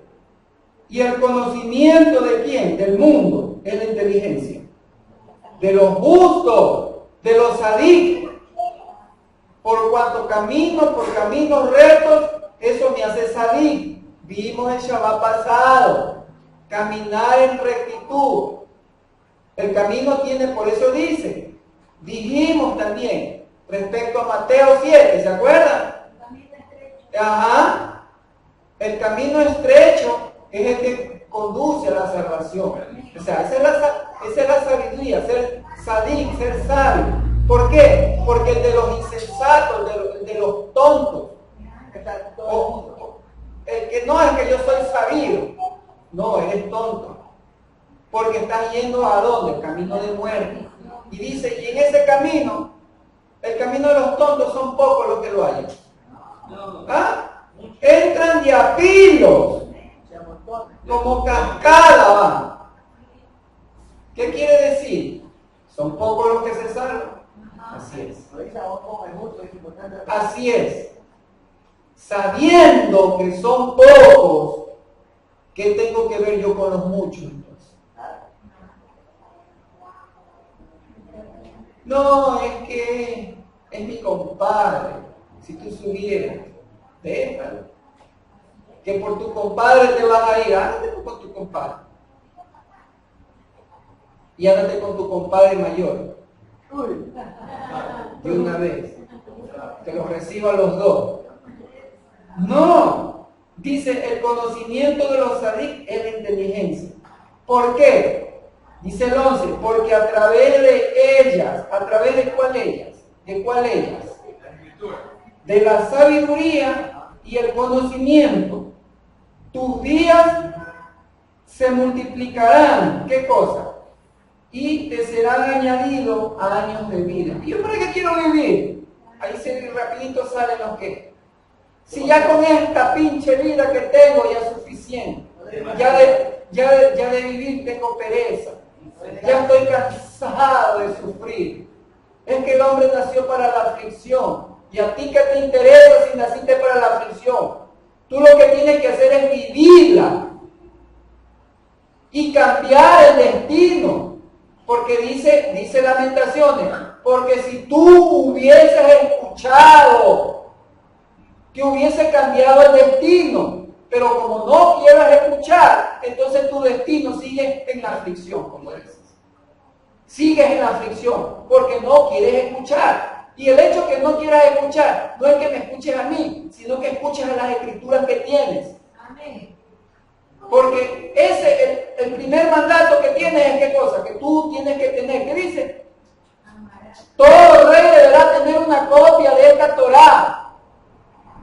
Y el conocimiento de quién? Del mundo, es la inteligencia. De los justos, de los sadictos. Por cuanto camino, por caminos rectos, eso me hace sadik. Vimos el Shabbat pasado. Caminar en rectitud. El camino tiene, por eso dice. Dijimos también, respecto a Mateo 7, ¿se acuerdan? Ajá. El camino estrecho es el que conduce a la salvación. O sea, esa es la sabiduría, ser sadik, ser sabio. ¿Por qué? Porque el de los insensatos, el de los tontos, el que no es que yo soy sabido, no, eres tonto. Porque estás yendo a dónde? El camino de muerte. Y dice, y en ese camino, el camino de los tontos son pocos los que lo hallan. ¿Ah? Entran de a pilos, como cascada van. ¿Qué quiere decir? Son pocos los que se salvan. Así es. Así es. Sabiendo que son pocos, ¿qué tengo que ver yo con los muchos entonces? No, es que es mi compadre. Si tú supieras, déjalo. Que por tu compadre te vas a ir, ándate con tu compadre. Y ándate con tu compadre mayor. De una vez. Que los reciba los dos. No. Dice, el conocimiento de los sadik es la inteligencia. ¿Por qué? Dice el 11, porque a través de ellas, ¿a través de cuál ellas? ¿De cuál ellas? De la sabiduría y el conocimiento, tus días se multiplicarán. ¿Qué cosa? Y te serán añadidos a años de vida. ¿Y yo para qué quiero vivir? Ahí se rapidito salen los que. Si ya con esta pinche vida que tengo ya es suficiente. Ya de vivir tengo pereza. Ya estoy cansado de sufrir. Es que el hombre nació para la aflicción. Y a ti que te interesa si naciste para la aflicción. Tú lo que tienes que hacer es vivirla. Y cambiar el destino. Porque dice Lamentaciones, porque si tú hubieses escuchado, que hubiese cambiado el destino, pero como no quieras escuchar, entonces tu destino sigue en la aflicción, como dices. Sigues en la aflicción, porque no quieres escuchar. Y el hecho que no quieras escuchar, no es que me escuches a mí, sino que escuches a las escrituras que tienes. Amén. Porque el primer mandato que tienes es ¿qué cosa? Que tú tienes que tener. ¿Qué dice? Todo rey deberá tener una copia de esta Torá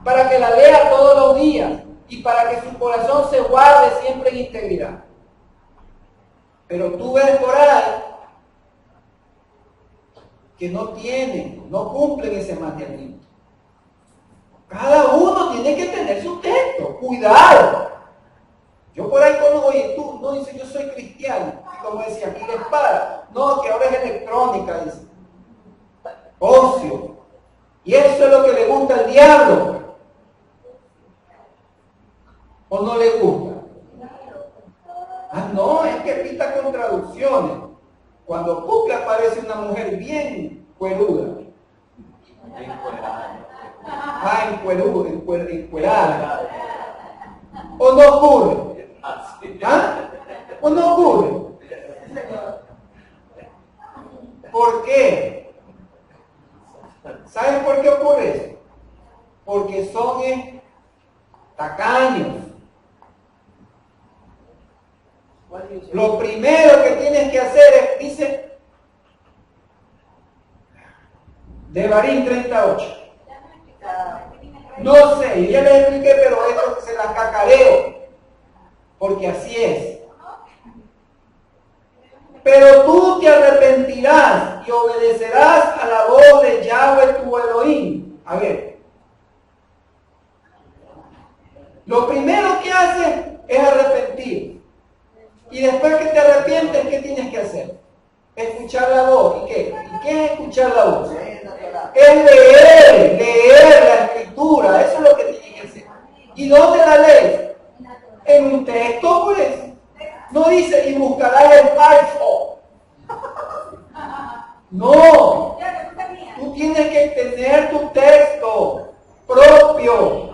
para que la lea todos los días y para que su corazón se guarde siempre en integridad. Pero tú ves por ahí que no tienen, no cumplen ese mandamiento. Cada uno tiene que tener su texto. Cuidado. Yo por ahí conozco, oye, tú no dices yo soy cristiano. Y como decía, aquí la espada. No, que ahora es electrónica, dice. Ocio. Y eso es lo que le gusta al diablo. ¿O no le gusta? Ah, no, es que pita con traducciones. Cuando Puck aparece una mujer bien cueruda. Ah, encuerada. ¿O no ocurre? ¿Ah? ¿O no ocurre? ¿Por qué? ¿Saben por qué ocurre eso? Porque son tacaños. Lo primero que tienes que hacer es, dice, Devarim 38. No sé, ya les expliqué, pero esto se las cacareo, porque así es. Pero tú te arrepentirás y obedecerás a la voz de Yahweh tu Elohim. A ver. Lo primero que haces es arrepentir. Y después que te arrepientes, ¿qué tienes que hacer? Escuchar la voz. ¿Y qué? ¿Y qué es escuchar la voz? Es leer la escritura. Eso es lo que tienes que hacer. ¿Y dónde la lees? En un texto, pues. No dice, y buscarás el iPhone. No. Tú tienes que tener tu texto propio.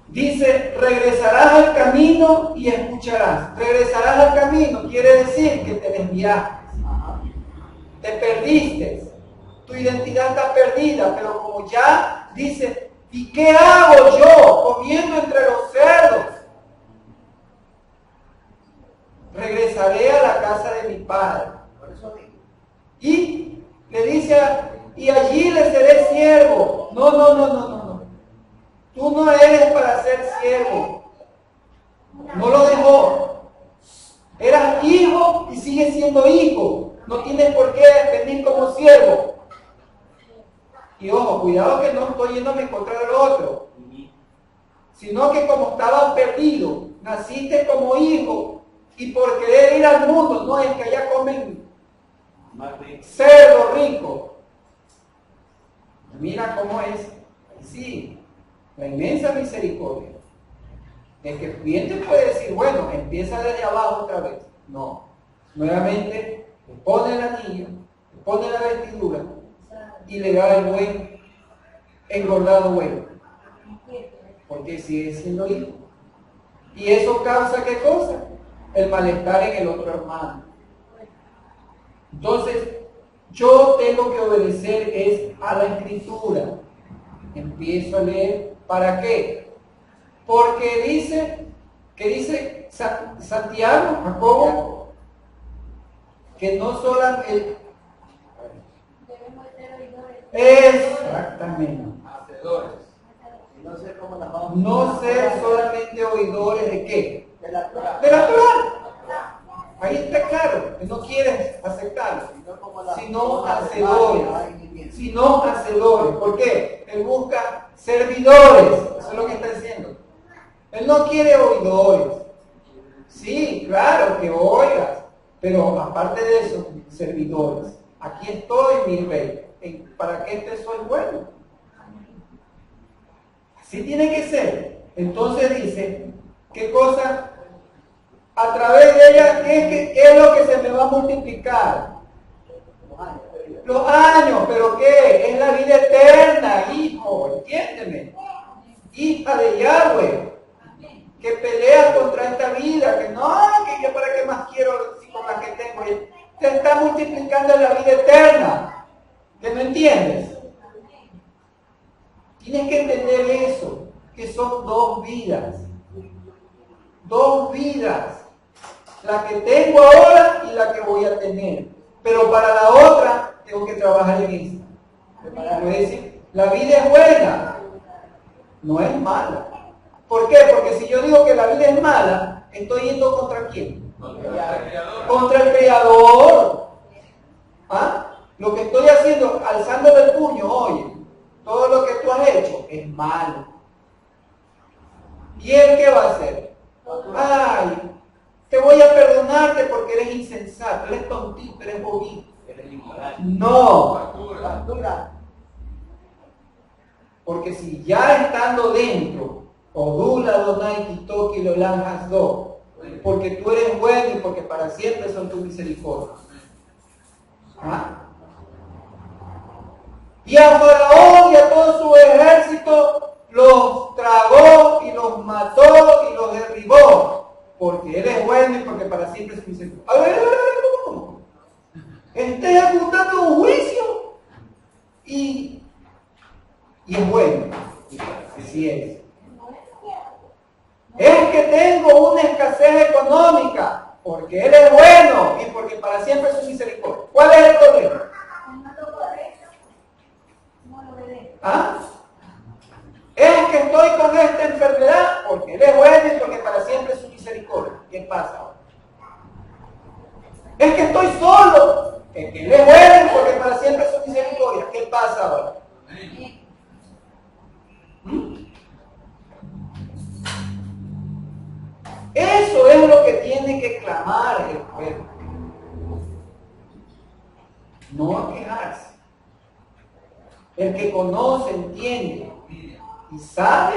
Dice, regresarás al camino y escucharás. Regresarás al camino quiere decir que te desviaste. Te perdiste. Tu identidad está perdida, pero como ya dice, ¿Y qué hago yo comiendo entre los cerdos? Regresaré a la casa de mi padre. Por eso digo. Y le dice, y allí le seré siervo. No. Tú no eres para ser siervo. No lo dejó. Eras hijo y sigues siendo hijo. No tienes por qué venir como siervo. Y ojo, cuidado que no estoy yéndome contra el otro. Sino que como estabas perdido, naciste como hijo y por querer ir al mundo, no es que allá comen cerdo rico. Mira cómo es. Sí, la inmensa misericordia. El que bien te puede decir, bueno, empieza desde abajo otra vez. No. Nuevamente, le pone el anillo, le pone la vestidura y le da el buen engordado bueno. Porque sigue siendo hijo. Y eso causa ¿qué cosa? El malestar en el otro hermano. Entonces, yo tengo que obedecer es a la escritura. Empiezo a leer. ¿Para qué? Porque dice Santiago, Jacobo, que no solamente... Exactamente. Hacedores. Y no ser como las vamos. No ser solamente oidores de qué? De la Torah. De la Torah. Ahí está claro, que no quieres aceptarlo, sino hacedores. Sino hacedores. ¿Por qué? Él busca servidores. Eso es lo que está diciendo. Él no quiere oidores. Sí, claro, que oigas. Pero aparte de eso, servidores. Aquí estoy, mi rey. ¿Para qué te soy bueno? Así tiene que ser. Entonces dice, ¿qué cosa? A través de ella, ¿qué es lo que se me va a multiplicar? Los años, ¿pero qué? Es la vida eterna, hijo, entiéndeme. Hija de Yahweh, que pelea contra esta vida, que no, que yo para qué más quiero si con la que tengo. Te está multiplicando en la vida eterna. ¿Que no entiendes? Tienes que entender eso, que son dos vidas. Dos vidas. La que tengo ahora y la que voy a tener. Pero para la otra, tengo que trabajar en esta. Voy a decir, la vida es buena, no es mala. ¿Por qué? Porque si yo digo que la vida es mala, estoy yendo contra quién? Contra el Creador. ¿Ah? Lo que estoy haciendo, alzándole el puño, oye, todo lo que tú has hecho es malo. ¿Y él qué va a hacer? Ay, te voy a perdonarte porque eres insensato, eres tontito, eres bobito. No. Porque si ya estando dentro, Odula, Donai, Kitoki, Lolan, Hasdo, porque tú eres bueno y porque para siempre son tus misericordias. ¿Ah? Y a Faraón y a todo su ejército los tragó y los mató y los derribó. Porque él es bueno y porque para siempre es misericordia. A ver, ¿cómo? Estés ejecutando un juicio y es bueno. Así es. Es que tengo una escasez económica porque él es bueno y porque para siempre es su misericordia. ¿Cuál es el problema? ¿Ah? Es que estoy con esta enfermedad porque él es bueno y porque para siempre es su misericordia. ¿Qué pasa ahora? Es que estoy solo. Es que él es bueno y porque para siempre es su misericordia. ¿Qué pasa ahora? Eso es lo que tiene que clamar el pueblo. No quejarse. El que conoce, entiende y sabe,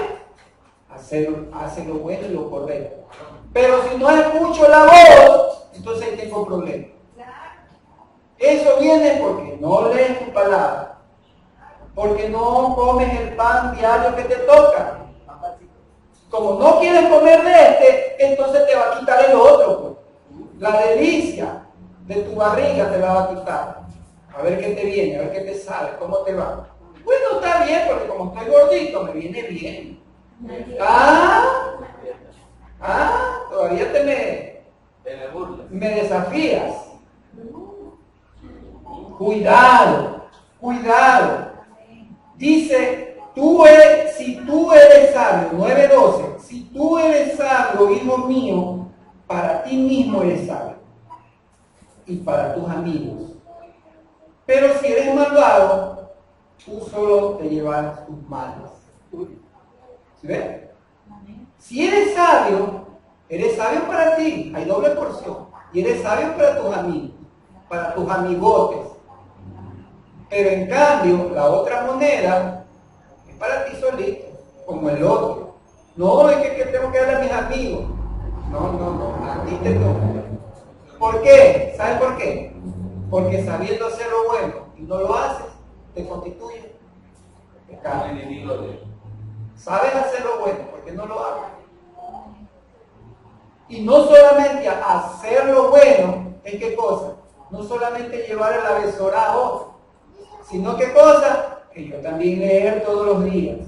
hace lo bueno y lo correcto. Pero si no escucho la voz, entonces ahí tengo problemas. Eso viene porque no lees tu palabra, porque no comes el pan diario que te toca. Como no quieres comer de este, entonces te va a quitar el otro. Pues. La delicia de tu barriga te la va a quitar. A ver qué te viene, a ver qué te sale, cómo te va. Bueno, está bien, porque como estoy gordito, me viene bien. Todavía me desafías. Cuidado, cuidado. Dice, si tú eres sabio, 9:12, si tú eres sabio, hijo mío, para ti mismo eres sabio y para tus amigos. Pero si eres malvado, tú solo te llevarás tus males. ¿Sí ves? Si eres sabio para ti, hay doble porción. Y eres sabio para tus amigos, para tus amigotes. Pero en cambio, la otra moneda es para ti solito, como el otro. No, es que tengo que darle a mis amigos. No, a ti te toca. ¿Por qué? ¿Sabes por qué? Porque sabiendo hacer lo bueno y no lo haces, te constituye pecado. Sabes hacer lo bueno, porque no lo hagas. Y no solamente hacer lo bueno, ¿es qué cosa? No solamente llevar el abesorá a otro, sino qué cosa? Que yo también leer todos los días.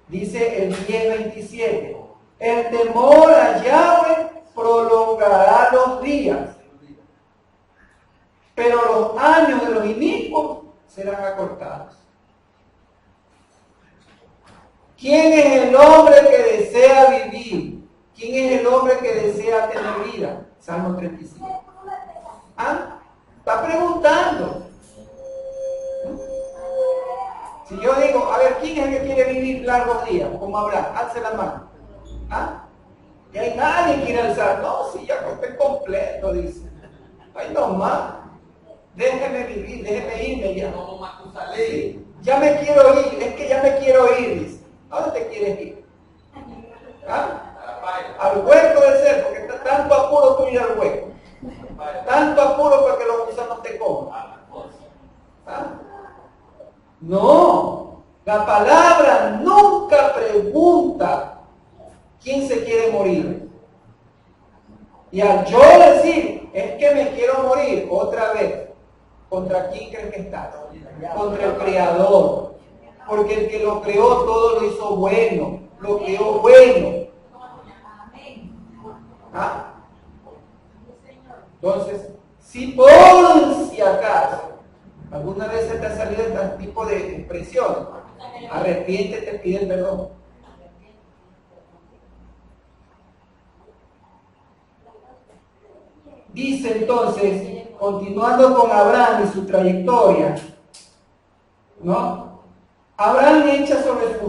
Dice el 10:27, el temor a Yahweh prolongará los días, pero los años de los inicuos serán acortados. ¿Quién es el hombre que desea vivir? ¿Quién es el hombre que desea tener vida? Salmo 35. Está preguntando. Si yo digo, a ver, ¿quién es el que quiere vivir largos días? Como Abraham, alce la mano. Y hay nadie que quiere alzar. No, si ya estoy completo, dice. Ay, no más. Déjeme vivir, déjeme irme ya. Sí, ya me quiero ir, es que ya me quiero ir, dice. ¿A dónde te quieres ir? Al hueco del ser, porque está tanto apuro por ir al hueco. Tanto apuro para que los gusanos te coman. No, la palabra nunca pregunta quién se quiere morir. Y al yo decir, es que me quiero morir otra vez, ¿contra quién crees que estás? Contra el Creador. Porque el que lo creó todo lo hizo bueno, lo creó bueno. Entonces, si por si acaso alguna vez se te ha salido este tipo de expresión, arrepiéntete, pide el perdón. Dice entonces, continuando con Abraham y su trayectoria, ¿no? Abraham se echa sobre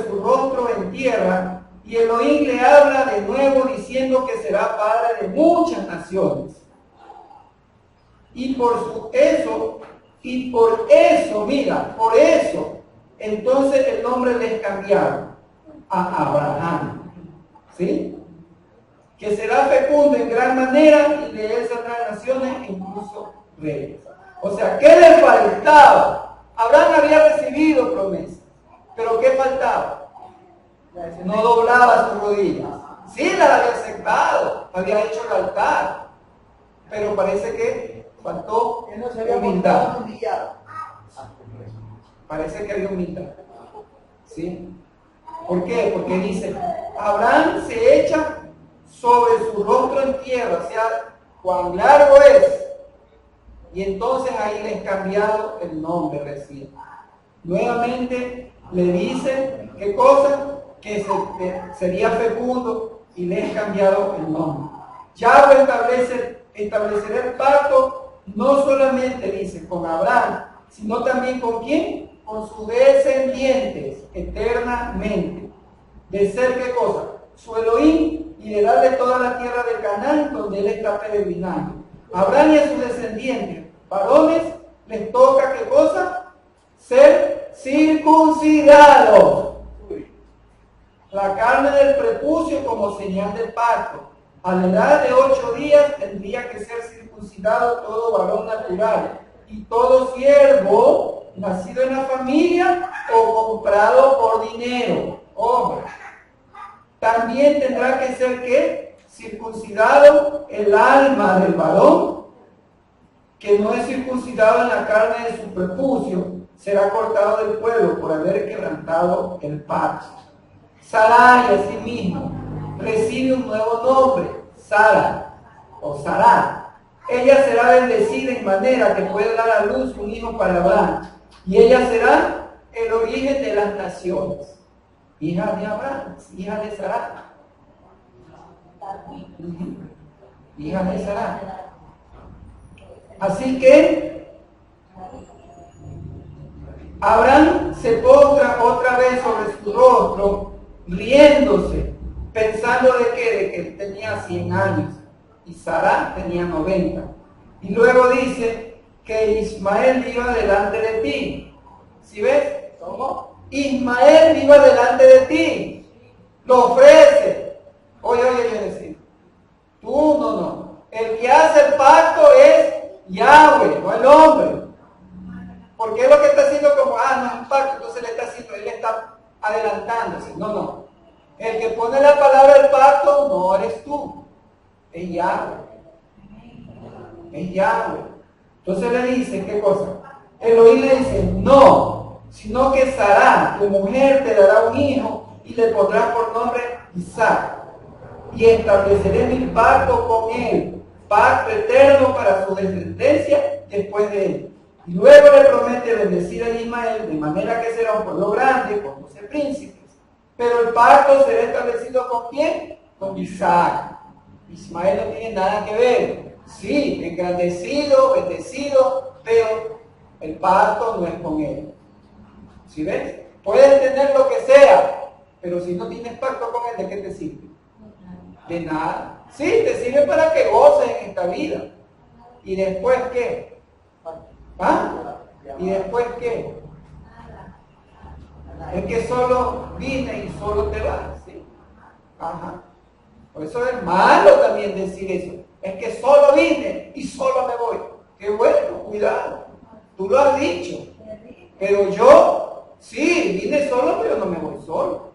su rostro en tierra, y Elohim le habla de nuevo diciendo que será padre de muchas naciones. Y por eso, entonces el nombre le es cambiado a Abraham. ¿Sí? Que será fecundo en gran manera, y de él saldrán naciones, incluso reyes. O sea, ¿qué le faltaba? Abraham había recibido promesas, pero ¿qué faltaba? No doblaba sus rodillas. Sí, las había aceptado, había hecho el altar, pero parece que faltó humildad. Parece que había humildad. ¿Sí? ¿Por qué? Porque dice, Abraham se echa sobre su rostro en tierra, o sea, cuán largo es. Y entonces ahí le es cambiado el nombre recién. Nuevamente le dice, ¿qué cosa? Que sería fecundo, y le es cambiado el nombre. Yahweh establecerá el pacto, no solamente dice con Abraham, sino también con ¿quién? Con sus descendientes eternamente. De ser ¿qué cosa? Su Elohim, y de darle toda la tierra de Canaán donde él está peregrinando. Abraham y a sus descendientes, varones, les toca ¿qué cosa? Ser circuncidados. La carne del prepucio como señal del pacto. A la edad de 8 días tendría que ser circuncidado todo varón natural y todo siervo nacido en la familia o comprado por dinero. Ojo. También tendrá que ser ¿qué? Circuncidado el alma del varón, que no es circuncidado en la carne de su prepucio, será cortado del pueblo por haber quebrantado el pacto. Sarai, asimismo, recibe un nuevo nombre, Sara o Sará. Ella será bendecida en manera que puede dar a luz un hijo para Abraham, y ella será el origen de las naciones. Hija de Abraham, hija de Sará. Hija de Sará. Así que Abraham se postra otra vez sobre su rostro, riéndose, pensando de que él tenía 100 años y Sará tenía 90. Y luego dice que Ismael viva delante de ti. ¿Sí ves? ¿Cómo? Ismael viva delante de ti. Lo ofrece. Oye, decir, tú no. El que hace el pacto es Yahweh, no el hombre. Porque es lo que está haciendo como, no es un pacto, entonces le está haciendo, él está adelantándose. No. El que pone la palabra del pacto no eres tú, es Yahweh. Es Yahweh. Entonces le dice, ¿qué cosa? Elohim le dice, no, sino que Sará, tu mujer, te dará un hijo y le pondrás por nombre Isaac. Y estableceré mi pacto con él, pacto eterno para su descendencia después de él. Y luego le promete bendecir a Ismael, de manera que será un pueblo grande, con 12 príncipes. Pero el pacto será establecido ¿con quién? Con Isaac. Ismael no tiene nada que ver. Sí, engrandecido, bendecido, pero el pacto no es con él. ¿Sí ves? Puedes tener lo que sea, pero si no tienes pacto con él, ¿de qué te sirve? De nada. Sí, te sirve para que goces en esta vida. ¿Y después qué? ¿Y después qué? Es que solo vine y solo te vas, ¿sí? Por eso es malo también decir eso. Es que solo vine y solo me voy. Qué bueno, cuidado. Tú lo has dicho. Pero yo, sí, vine solo, pero no me voy solo.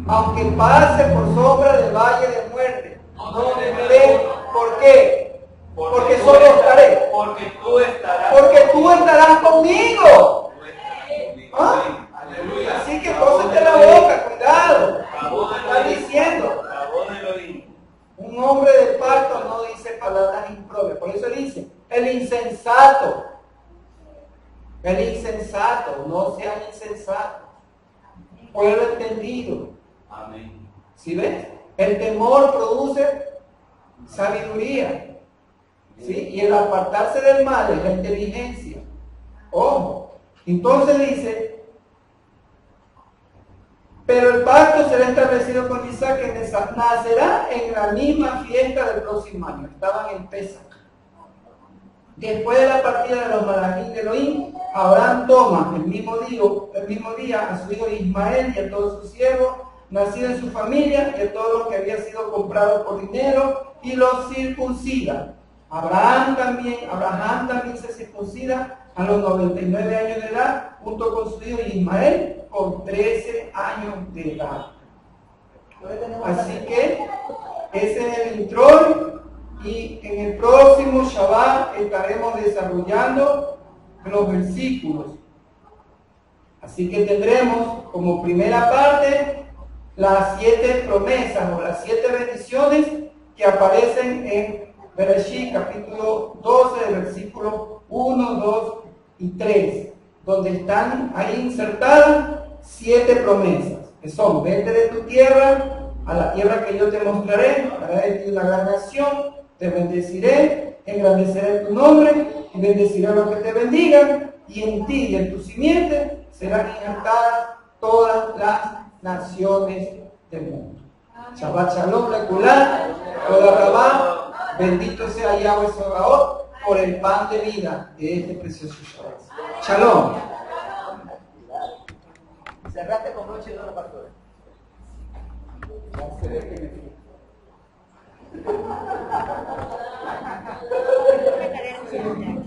Aunque pase por sombra del valle de muerte, no temeré. ¿Por qué? Porque solo estaré. Porque tú estarás. Porque tú estarás conmigo. Aleluya. Así que cósete la boca, cuidado. Está diciendo. Un hombre de pacto no dice palabras impropias. Por eso dice, el insensato, no sean insensatos. Pueblo entendido. Amén. ¿Sí ves? El temor produce sabiduría. ¿Sí? Y el apartarse del mal es la inteligencia. Ojo. Entonces dice, pero el pacto será establecido con Isaac, que nacerá en la misma fiesta del próximo año. Estaban en Pesach. Después de la partida de los Malachim de Elohim, Abraham toma el mismo día a su hijo Ismael y a todos sus siervos, nacidos en su familia, y a todos los que habían sido comprados por dinero, y los circuncida. Abraham también se circuncida a los 99 años de edad, junto con su hijo Ismael, con 13 años de edad. Así que ese es el introit, y en el próximo Shabbat estaremos desarrollando los versículos. Así que tendremos como primera parte las 7 promesas o las 7 bendiciones que aparecen en Bereshit, capítulo 12, versículos 1, 2 y 3, donde están ahí insertadas 7 promesas, que son: vete de tu tierra a la tierra que yo te mostraré, haré de ti una gran nación, te bendeciré, engrandeceré tu nombre y bendeciré a los que te bendigan, y en ti y en tu simiente serán injertadas todas las naciones del mundo. Shabbat Shalom, Lekulá, Toda Rabá. Bendito sea Yahweh Sabaoth por el pan de vida de este precioso Shabbat. Shalom. Cerraste con broche de oro, pastor. Sí.